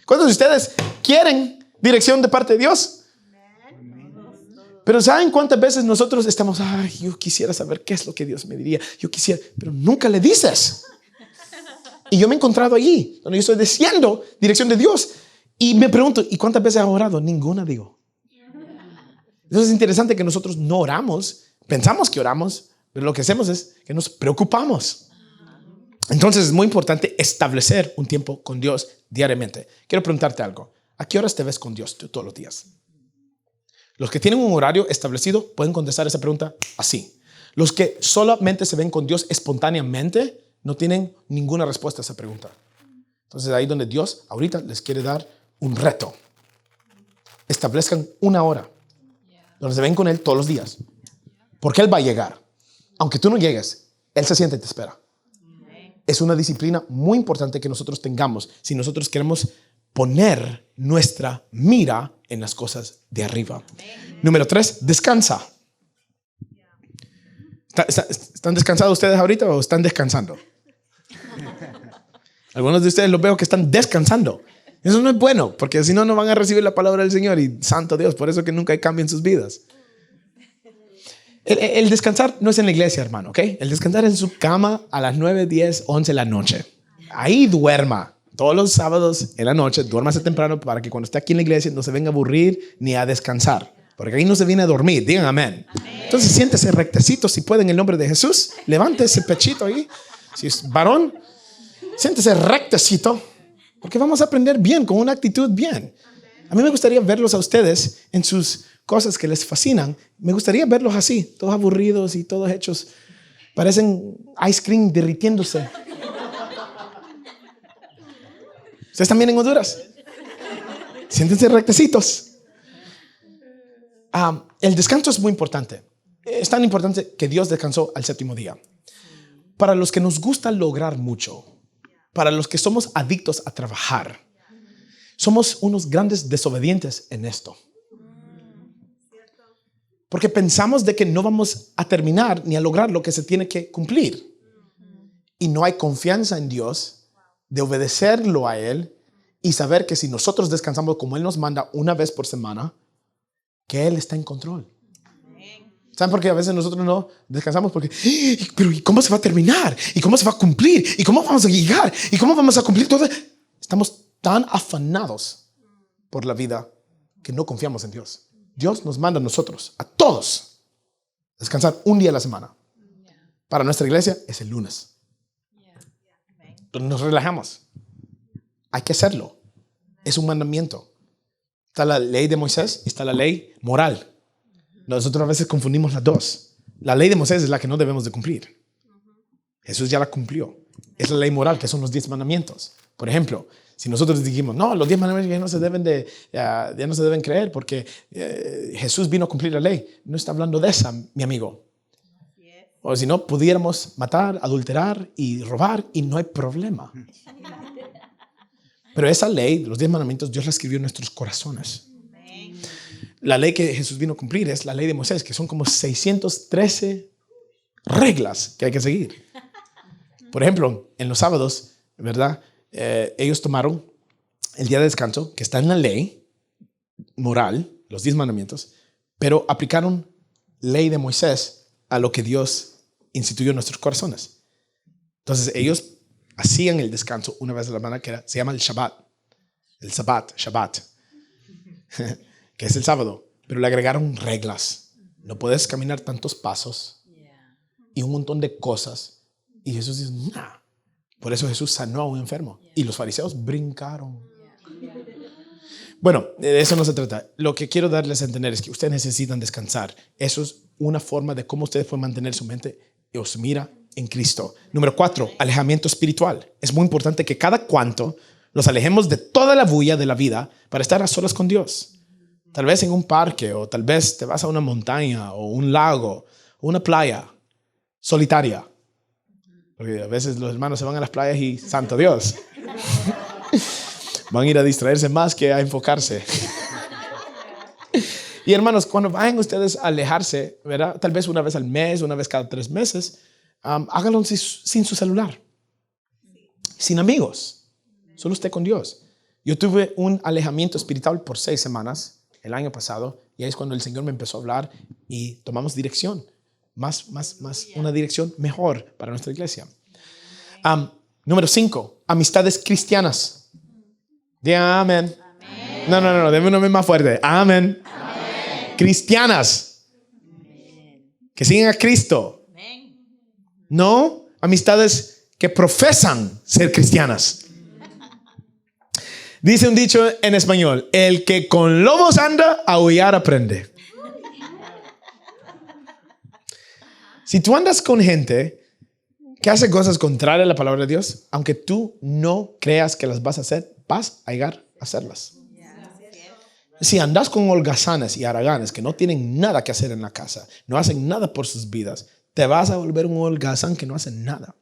¿Cuántos de ustedes quieren dirección de parte de Dios? Pero ¿saben cuántas veces nosotros estamos, ay, yo quisiera saber qué es lo que Dios me diría? Yo quisiera, pero nunca le dices. Y yo me he encontrado allí, donde yo estoy deseando dirección de Dios. Y me pregunto, ¿y cuántas veces has orado? Ninguna, digo. Entonces es interesante que nosotros no oramos, pensamos que oramos, pero lo que hacemos es que nos preocupamos. Entonces es muy importante establecer un tiempo con Dios diariamente. Quiero preguntarte algo. ¿A qué horas te ves con Dios tú todos los días? Los que tienen un horario establecido pueden contestar esa pregunta así. Los que solamente se ven con Dios espontáneamente no tienen ninguna respuesta a esa pregunta. Entonces ahí donde Dios ahorita les quiere dar un reto. Establezcan una hora donde se ven con Él todos los días. Porque Él va a llegar. Aunque tú no llegues, Él se siente y te espera. Es una disciplina muy importante que nosotros tengamos si nosotros queremos poner nuestra mira en las cosas de arriba. Número 3, descansa. ¿Están descansados ustedes ahorita o están descansando? Algunos de ustedes los veo que están descansando. Eso no es bueno, porque si no, no van a recibir la palabra del Señor. Y santo Dios, por eso que nunca hay cambio en sus vidas. El descansar no es en la iglesia, hermano, ¿ok? El descansar es en su cama a las 9, 10, 11 de la noche. Ahí duerma. Todos los sábados en la noche, duérmase temprano para que cuando esté aquí en la iglesia no se venga a aburrir ni a descansar. Porque ahí no se viene a dormir. Digan amén. Entonces siéntese rectecito si puede en el nombre de Jesús. Levante ese pechito ahí. Si es varón, siéntese rectecito. Porque vamos a aprender bien, con una actitud bien. A mí me gustaría verlos a ustedes en sus cosas que les fascinan. Me gustaría verlos así, todos aburridos y todos hechos. Parecen ice cream derritiéndose. ¿Ustedes también en Honduras? Siéntense rectecitos. El descanso es muy importante. Es tan importante que Dios descansó al 7º día. Para los que nos gusta lograr mucho, para los que somos adictos a trabajar, somos unos grandes desobedientes en esto. Porque pensamos de que no vamos a terminar ni a lograr lo que se tiene que cumplir. Y no hay confianza en Dios de obedecerlo a Él y saber que si nosotros descansamos como Él nos manda una vez por semana, que Él está en control. ¿Saben por qué a veces nosotros no descansamos? Porque, pero ¿y cómo se va a terminar? ¿Y cómo se va a cumplir? ¿Y cómo vamos a llegar? ¿Y cómo vamos a cumplir todo? Estamos tan afanados por la vida que no confiamos en Dios. Dios nos manda a nosotros, a todos, descansar un día a la semana. Para nuestra iglesia es el lunes. Entonces nos relajamos. Hay que hacerlo. Es un mandamiento. Está la ley de Moisés y está la ley moral. Nosotros a veces confundimos las dos. La ley de Moisés es la que no debemos de cumplir. Jesús ya la cumplió. Es la ley moral, que son los 10 mandamientos. Por ejemplo, si nosotros dijimos, no, los 10 mandamientos ya no se deben creer porque Jesús vino a cumplir la ley. No está hablando de esa, mi amigo. O si no, pudiéramos matar, adulterar y robar y no hay problema. Pero esa ley, los 10 mandamientos, Dios la escribió en nuestros corazones. La ley que Jesús vino a cumplir es la ley de Moisés, que son como 613 reglas que hay que seguir. Por ejemplo, en los sábados, ¿verdad? Ellos tomaron el día de descanso, que está en la ley moral, los 10 mandamientos, pero aplicaron ley de Moisés a lo que Dios instituyó en nuestros corazones. Entonces ellos hacían el descanso una vez a la semana, se llama el Shabbat, Shabbat, que es el sábado, pero le agregaron reglas. no puedes caminar tantos pasos y un montón de cosas. Y Jesús dice, nah. Por eso Jesús sanó a un enfermo. Y los fariseos brincaron. Bueno, de eso no se trata. Lo que quiero darles a entender es que ustedes necesitan descansar. Eso es una forma de cómo ustedes pueden mantener su mente y os mira en Cristo. Número 4, alejamiento espiritual. Es muy importante que cada cuanto nos alejemos de toda la bulla de la vida para estar a solas con Dios. Tal vez en un parque, o tal vez te vas a una montaña o un lago o una playa solitaria. Porque a veces los hermanos se van a las playas y santo Dios. Van a ir a distraerse más que a enfocarse. Y hermanos, cuando vayan ustedes a alejarse, ¿verdad? Tal vez una vez al mes, una vez cada 3 meses, háganlo sin su celular, sin amigos, solo usted con Dios. Yo tuve un alejamiento espiritual por 6 semanas el año pasado, y ahí es cuando el Señor me empezó a hablar y tomamos dirección, más una dirección mejor para nuestra iglesia. Número 5, amistades cristianas. Diga amén. No, déme un amén más fuerte. Amén. Cristianas. Que siguen a Cristo. No amistades que profesan ser cristianas. Dice un dicho en español: el que con lobos anda, a aullar aprende. Si tú andas con gente que hace cosas contrarias a la palabra de Dios, aunque tú no creas que las vas a hacer, vas a llegar a hacerlas. Si andas con holgazanes y haraganes que no tienen nada que hacer en la casa, no hacen nada por sus vidas, te vas a volver un holgazán que no hace nada.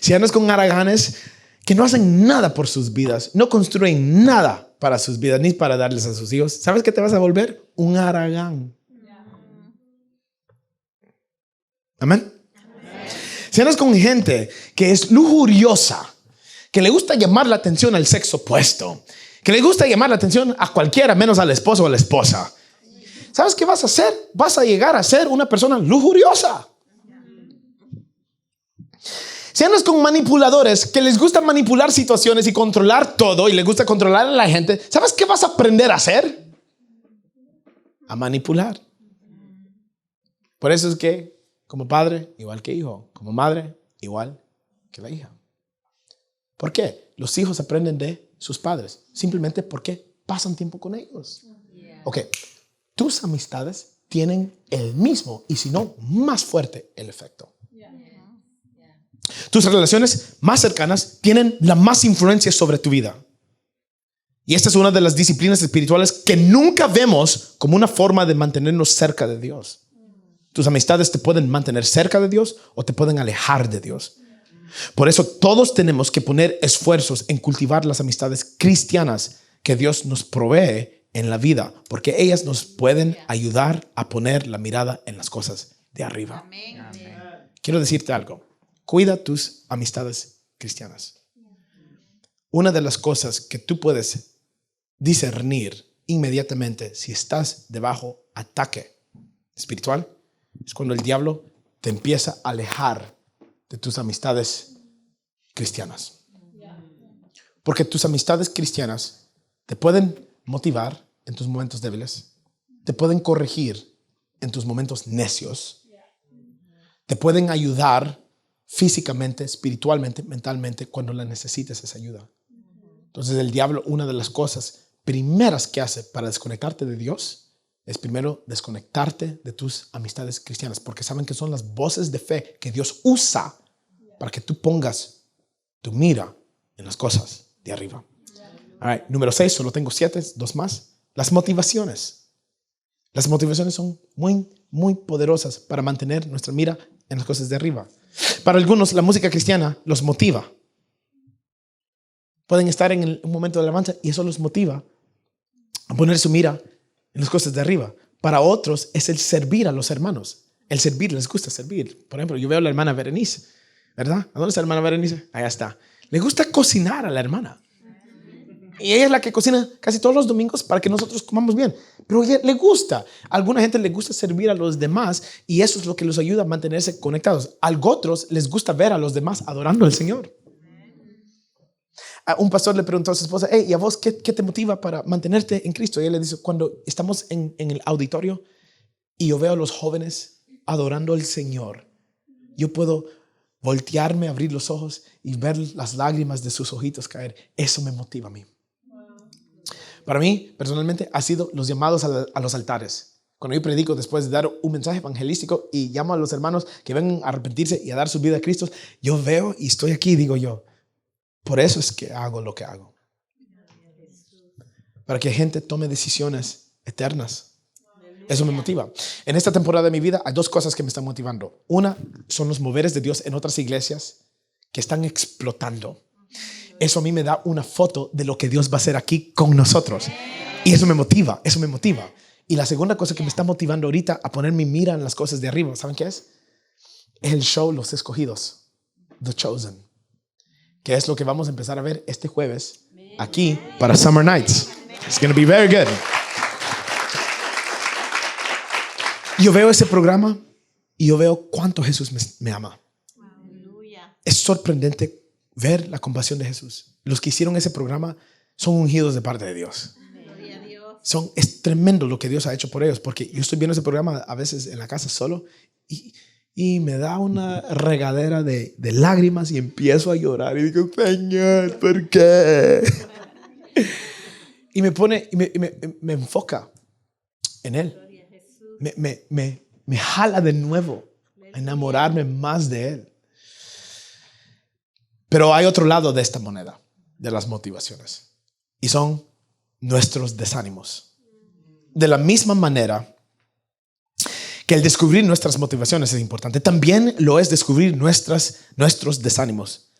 Si andas con haraganes que no hacen nada por sus vidas, no construyen nada para sus vidas ni para darles a sus hijos, ¿sabes qué te vas a volver? Un haragán. Amén. Si andas con gente que es lujuriosa, que le gusta llamar la atención al sexo opuesto, que le gusta llamar la atención a cualquiera menos al esposo o a la esposa, ¿sabes qué vas a hacer? Vas a llegar a ser una persona lujuriosa. Si andas con manipuladores que les gusta manipular situaciones y controlar todo y les gusta controlar a la gente, ¿sabes qué vas a aprender a hacer? A manipular. Por eso es que como padre, igual que hijo, como madre, igual que la hija. ¿Por qué? Los hijos aprenden de sus padres, simplemente porque pasan tiempo con ellos. Ok, tus amistades tienen el mismo y si no, más fuerte el efecto. Tus relaciones más cercanas tienen la más influencia sobre tu vida. Y esta es una de las disciplinas espirituales que nunca vemos como una forma de mantenernos cerca de Dios. Tus amistades te pueden mantener cerca de Dios o te pueden alejar de Dios. Por eso todos tenemos que poner esfuerzos en cultivar las amistades cristianas que Dios nos provee en la vida, porque ellas nos pueden ayudar a poner la mirada en las cosas de arriba. Quiero decirte algo. Cuida tus amistades cristianas. Una de las cosas que tú puedes discernir inmediatamente si estás debajo ataque espiritual es cuando el diablo te empieza a alejar de tus amistades cristianas. Porque tus amistades cristianas te pueden motivar en tus momentos débiles, te pueden corregir en tus momentos necios, te pueden ayudar físicamente, espiritualmente, mentalmente, cuando la necesites esa ayuda. Entonces el diablo, una de las cosas primeras que hace para desconectarte de Dios es primero desconectarte de tus amistades cristianas, porque saben que son las voces de fe que Dios usa para que tú pongas tu mira en las cosas de arriba. All right, número 6, solo tengo 7, 2 más. Las motivaciones. Las motivaciones son muy poderosas para mantener nuestra mira en las cosas de arriba. Para algunos la música cristiana los motiva. Pueden estar en un momento de alabanza y eso los motiva a poner su mira en las cosas de arriba. Para otros es el servir a los hermanos. El servir, les gusta servir. Por ejemplo, yo veo a la hermana Berenice, ¿verdad? ¿A dónde está la hermana Berenice? Allá está. Le gusta cocinar a la hermana. Y ella es la que cocina casi todos los domingos para que nosotros comamos bien. Pero a ella le gusta. A alguna gente le gusta servir a los demás y eso es lo que los ayuda a mantenerse conectados. A otros les gusta ver a los demás adorando al Señor. Un pastor le preguntó a su esposa, hey, ¿y a vos qué te motiva para mantenerte en Cristo? Y él le dice, cuando estamos en el auditorio y yo veo a los jóvenes adorando al Señor, yo puedo voltearme, abrir los ojos y ver las lágrimas de sus ojitos caer. Eso me motiva a mí. Para mí, personalmente, ha sido los llamados a los altares. Cuando yo predico después de dar un mensaje evangelístico y llamo a los hermanos que vengan a arrepentirse y a dar su vida a Cristo, yo veo y estoy aquí y digo yo, por eso es que hago lo que hago. Para que gente tome decisiones eternas. Eso me motiva. En esta temporada de mi vida hay dos cosas que me están motivando. Una son los moveres de Dios en otras iglesias que están explotando. Eso a mí me da una foto de lo que Dios va a hacer aquí con nosotros. Y eso me motiva, eso me motiva. Y la segunda cosa que me está motivando ahorita a poner mi mira en las cosas de arriba, ¿saben qué es? Es el show Los Escogidos, The Chosen, que es lo que vamos a empezar a ver este jueves aquí para Summer Nights. It's going to be very good. Yo veo ese programa y yo veo cuánto Jesús me ama. Es sorprendente ver la compasión de Jesús. Los que hicieron ese programa son ungidos de parte de Dios. Es tremendo lo que Dios ha hecho por ellos, porque yo estoy viendo ese programa a veces en la casa solo y me da una regadera de lágrimas y empiezo a llorar y digo, Señor, ¿por qué? Y me enfoca en Él. Me jala de nuevo a enamorarme más de Él. Pero hay otro lado de esta moneda, de las motivaciones, y son nuestros desánimos. De la misma manera que el descubrir nuestras motivaciones es importante, también lo es descubrir nuestros desánimos,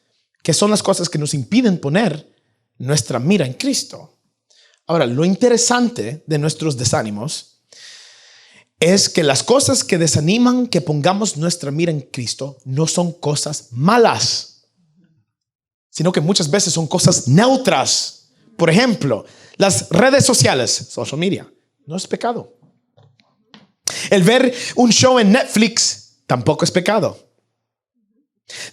que son las cosas que nos impiden poner nuestra mira en Cristo. Ahora, lo interesante de nuestros desánimos es que las cosas que desaniman que pongamos nuestra mira en Cristo no son cosas malas, sino que muchas veces son cosas neutras. Por ejemplo, las redes sociales, social media, no es pecado. El ver un show en Netflix tampoco es pecado.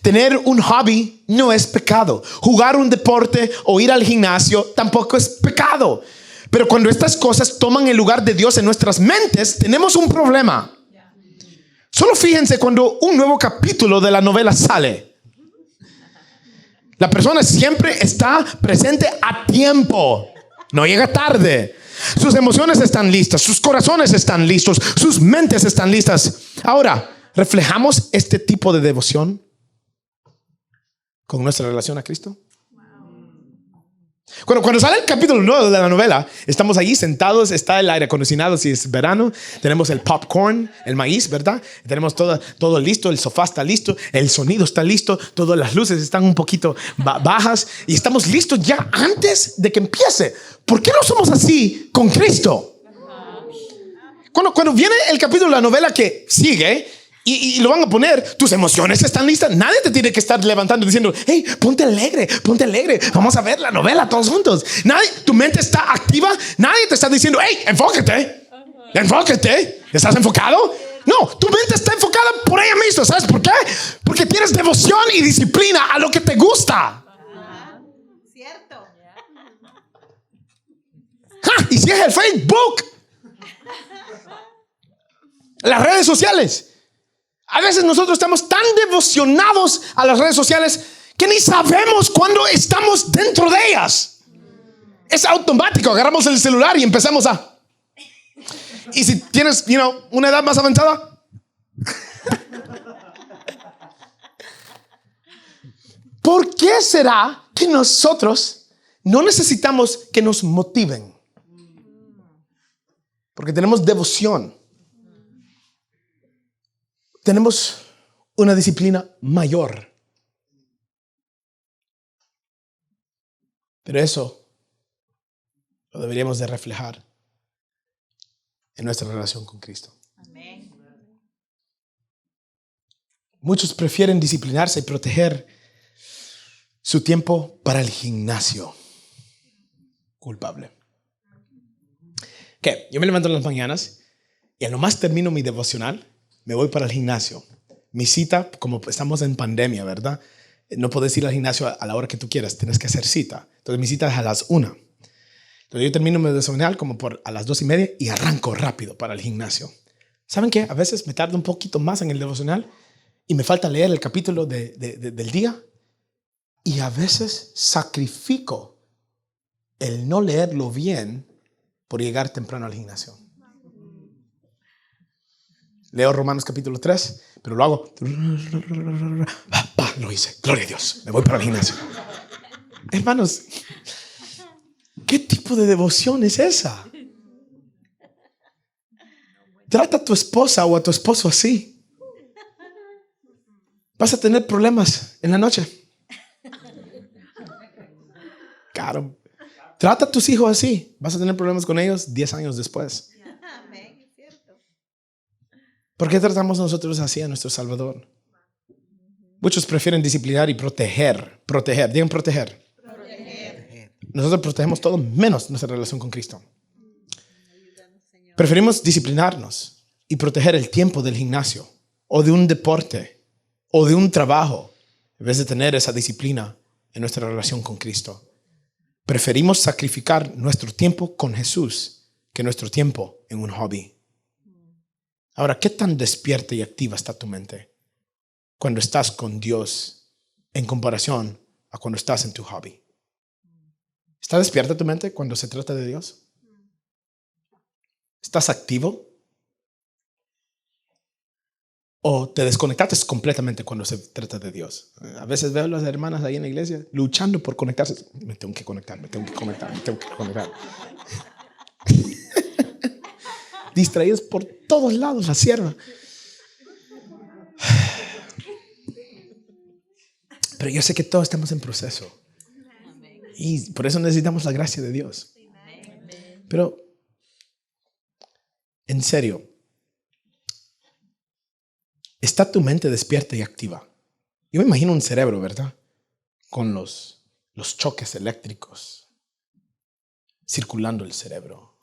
Tener un hobby no es pecado. Jugar un deporte o ir al gimnasio tampoco es pecado. Pero cuando estas cosas toman el lugar de Dios en nuestras mentes, tenemos un problema. Solo fíjense cuando un nuevo capítulo de la novela sale. La persona siempre está presente a tiempo. No llega tarde. Sus emociones están listas. Sus corazones están listos. Sus mentes están listas. Ahora, ¿reflejamos este tipo de devoción con nuestra relación a Cristo? Cuando sale el capítulo 9 de la novela, estamos allí sentados, está el aire acondicionado si es verano, tenemos el popcorn, el maíz, ¿verdad? Tenemos todo listo, el sofá está listo, el sonido está listo, todas las luces están un poquito bajas y estamos listos ya antes de que empiece. ¿Por qué no somos así con Cristo? Cuando viene el capítulo de la novela que sigue y lo van a poner, tus emociones están listas. Nadie te tiene que estar levantando diciendo, hey, ponte alegre, vamos a ver la novela todos juntos. Tu mente está activa. Nadie te está diciendo, hey, enfócate, ¿estás enfocado? No, tu mente está enfocada por ella misma. ¿Sabes por qué? Porque tienes devoción y disciplina a lo que te gusta. Cierto. Y si es el Facebook, las redes sociales. A veces nosotros estamos tan devocionados a las redes sociales que ni sabemos cuándo estamos dentro de ellas. Es automático, agarramos el celular y empezamos a... Y si tienes, una edad más avanzada, ¿por qué será que nosotros no necesitamos que nos motiven? Porque tenemos devoción. Tenemos una disciplina mayor. Pero eso lo deberíamos de reflejar en nuestra relación con Cristo. Amén. Muchos prefieren disciplinarse y proteger su tiempo para el gimnasio. Culpable. ¿Qué? Yo me levanto en las mañanas y a lo más termino mi devocional, me voy para el gimnasio. Mi cita, como estamos en pandemia, ¿verdad? no puedes ir al gimnasio a la hora que tú quieras, tienes que hacer cita. Entonces mi cita es a las 1. Entonces yo termino mi devocional como a las 2:30 y arranco rápido para el gimnasio. ¿Saben qué? A veces me tardo un poquito más en el devocional y me falta leer el capítulo del día. Y a veces sacrifico el no leerlo bien por llegar temprano al gimnasio. Leo Romanos capítulo 3, pero lo hago. Lo hice. Gloria a Dios. Me voy para el gimnasio. Hermanos, ¿qué tipo de devoción es esa? Trata a tu esposa o a tu esposo así. Vas a tener problemas en la noche. Claro. Trata a tus hijos así. Vas a tener problemas con ellos 10 años después. Amén, es cierto. ¿Por qué tratamos nosotros así a nuestro Salvador? Muchos prefieren disciplinar y proteger. Proteger. Digan proteger. Nosotros protegemos todo menos nuestra relación con Cristo. Preferimos disciplinarnos y proteger el tiempo del gimnasio o de un deporte o de un trabajo en vez de tener esa disciplina en nuestra relación con Cristo. Preferimos sacrificar nuestro tiempo con Jesús que nuestro tiempo en un hobby. Ahora, ¿qué tan despierta y activa está tu mente cuando estás con Dios en comparación a cuando estás en tu hobby? ¿Está despierta tu mente cuando se trata de Dios? ¿Estás activo? ¿O te desconectaste completamente cuando se trata de Dios? A veces veo a las hermanas ahí en la iglesia luchando por conectarse. Me tengo que conectar. Distraídos por todos lados, la sierva. Pero yo sé que todos estamos en proceso. Y por eso necesitamos la gracia de Dios. Pero, en serio, ¿está tu mente despierta y activa? Yo me imagino un cerebro, ¿verdad? Con los choques eléctricos circulando el cerebro.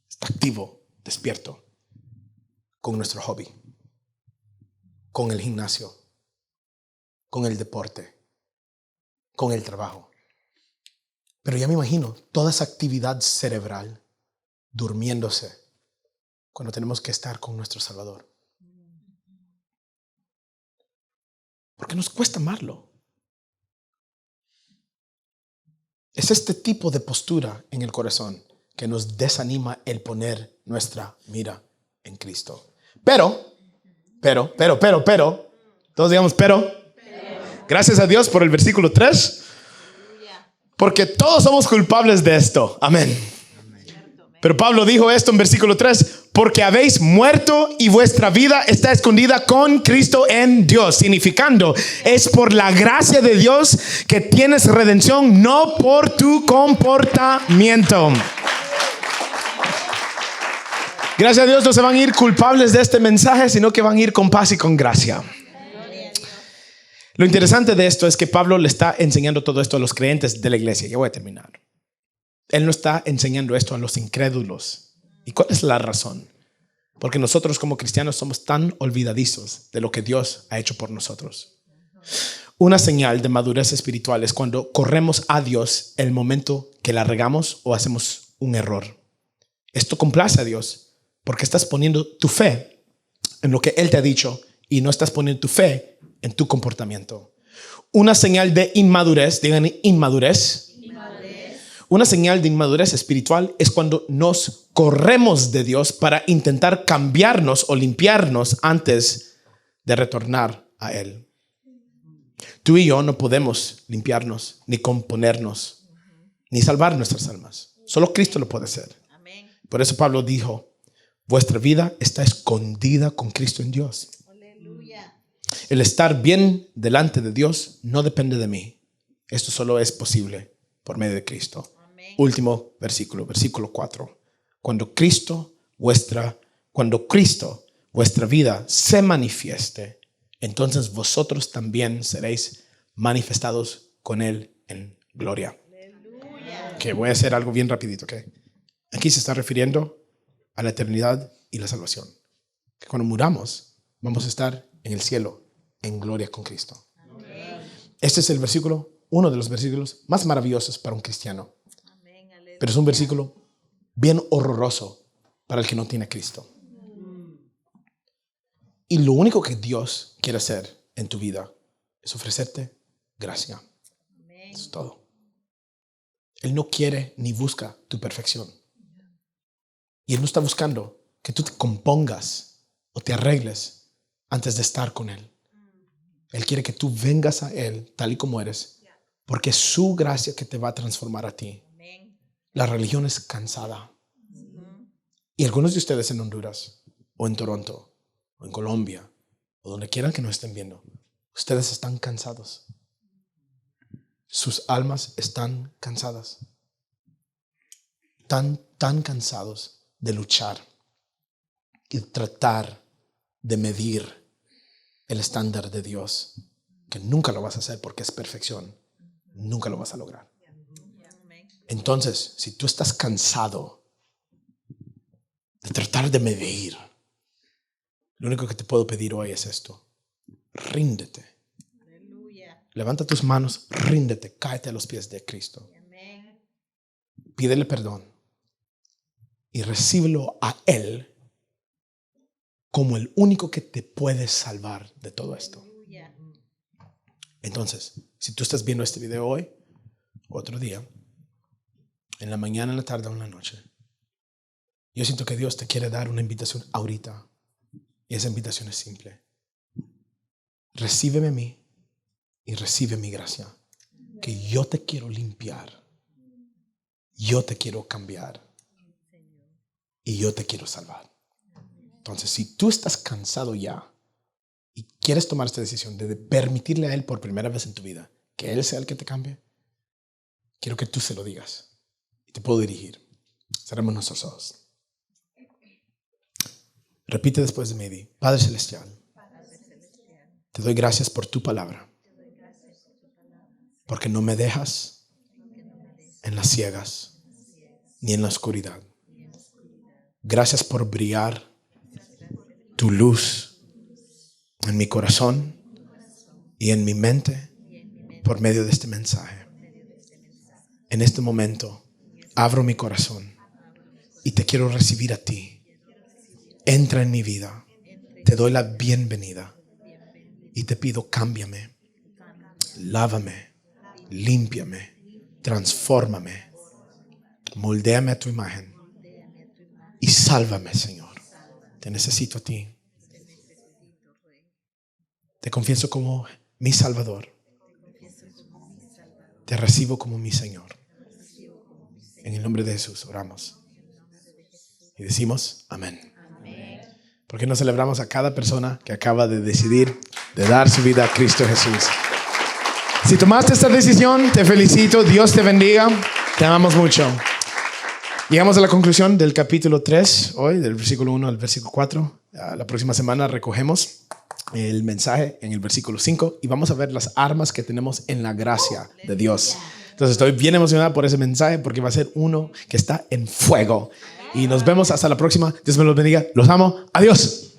Está activo, despierto, con nuestro hobby, con el gimnasio, con el deporte, con el trabajo. Pero ya me imagino toda esa actividad cerebral durmiéndose cuando tenemos que estar con nuestro Salvador. Porque nos cuesta amarlo. Es este tipo de postura en el corazón que nos desanima el poner nuestra mira en Cristo. Pero, todos digamos pero. Gracias a Dios por el versículo 3, porque todos somos culpables de esto. Amén. Pero Pablo dijo esto en versículo 3, porque habéis muerto y vuestra vida está escondida con Cristo en Dios. Significando, es por la gracia de Dios que tienes redención, no por tu comportamiento. Gracias a Dios no se van a ir culpables de este mensaje, sino que van a ir con paz y con gracia. Lo interesante de esto es que Pablo le está enseñando todo esto a los creyentes de la iglesia. Ya voy a terminar. Él no está enseñando esto a los incrédulos. ¿Y cuál es la razón? Porque nosotros como cristianos somos tan olvidadizos de lo que Dios ha hecho por nosotros. Una señal de madurez espiritual es cuando corremos a Dios el momento que la regamos o hacemos un error. Esto complace a Dios porque estás poniendo tu fe en lo que Él te ha dicho y no estás poniendo tu fe en tu comportamiento. Una señal de inmadurez, digan inmadurez. Una señal de inmadurez espiritual es cuando nos corremos de Dios para intentar cambiarnos o limpiarnos antes de retornar a Él. Tú y yo no podemos limpiarnos, ni componernos, ni salvar nuestras almas. Solo Cristo lo puede hacer. Por eso Pablo dijo, vuestra vida está escondida con Cristo en Dios. El estar bien delante de Dios no depende de mí. Esto solo es posible por medio de Cristo. Último versículo, versículo 4. Cuando Cristo, vuestra vida se manifieste, entonces vosotros también seréis manifestados con Él en gloria. Que voy a hacer algo bien rapidito, ¿ok? Aquí se está refiriendo a a la eternidad y la salvación. Que cuando muramos vamos a estar en el cielo en gloria con Cristo. Este es el versículo, uno de los versículos más maravillosos para un cristiano. Pero es un versículo bien horroroso para el que no tiene a Cristo. Y lo único que Dios quiere hacer en tu vida es ofrecerte gracia. Eso es todo. Él no quiere ni busca tu perfección. Y Él no está buscando que tú te compongas o te arregles antes de estar con Él. Él quiere que tú vengas a Él tal y como eres, porque es su gracia que te va a transformar a ti. La religión es cansada. Y algunos de ustedes en Honduras, o en Toronto, o en Colombia, o donde quieran que nos estén viendo, ustedes están cansados. Sus almas están cansadas. Tan cansados de luchar y tratar de medir el estándar de Dios, que nunca lo vas a hacer porque es perfección. Nunca lo vas a lograr. Entonces, si tú estás cansado de tratar de medir, lo único que te puedo pedir hoy es esto: ríndete. Levanta tus manos, ríndete, cáete a los pies de Cristo. Pídele perdón y recíbelo a Él como el único que te puede salvar de todo esto. Entonces, si tú estás viendo este video hoy, otro día, en la mañana, en la tarde o en la noche, yo siento que Dios te quiere dar una invitación ahorita. Y esa invitación es simple: recíbeme a mí y recibe mi gracia, que yo te quiero limpiar, yo te quiero cambiar y yo te quiero salvar. Entonces, si tú estás cansado ya y quieres tomar esta decisión de permitirle a Él por primera vez en tu vida que Él sea el que te cambie, quiero que tú se lo digas y te puedo dirigir. Cerremos nuestros ojos. Repite después de mí: di: Padre Celestial, te doy gracias por tu palabra, porque no me dejas en las ciegas ni en la oscuridad. Gracias por brillar tu luz en mi corazón y en mi mente por medio de este mensaje. En este momento abro mi corazón y te quiero recibir a ti. Entra en mi vida. Te doy la bienvenida y te pido: cámbiame, lávame, límpiame, transfórmame, moldéame a tu imagen y sálvame, Señor. Te necesito a ti. Te confieso como mi Salvador. Te recibo como mi Señor. En el nombre de Jesús oramos y decimos amén. ¿Por qué no celebramos a cada persona que acaba de decidir de dar su vida a Cristo Jesús? Si tomaste esta decisión, te felicito. Dios te bendiga. Te amamos mucho. Llegamos a la conclusión del capítulo 3 hoy, del versículo 1 al versículo 4. La próxima semana recogemos el mensaje en el versículo 5 y vamos a ver las armas que tenemos en la gracia de Dios. Entonces estoy bien emocionado por ese mensaje porque va a ser uno que está en fuego. Y nos vemos hasta la próxima. Dios me los bendiga. Los amo. Adiós.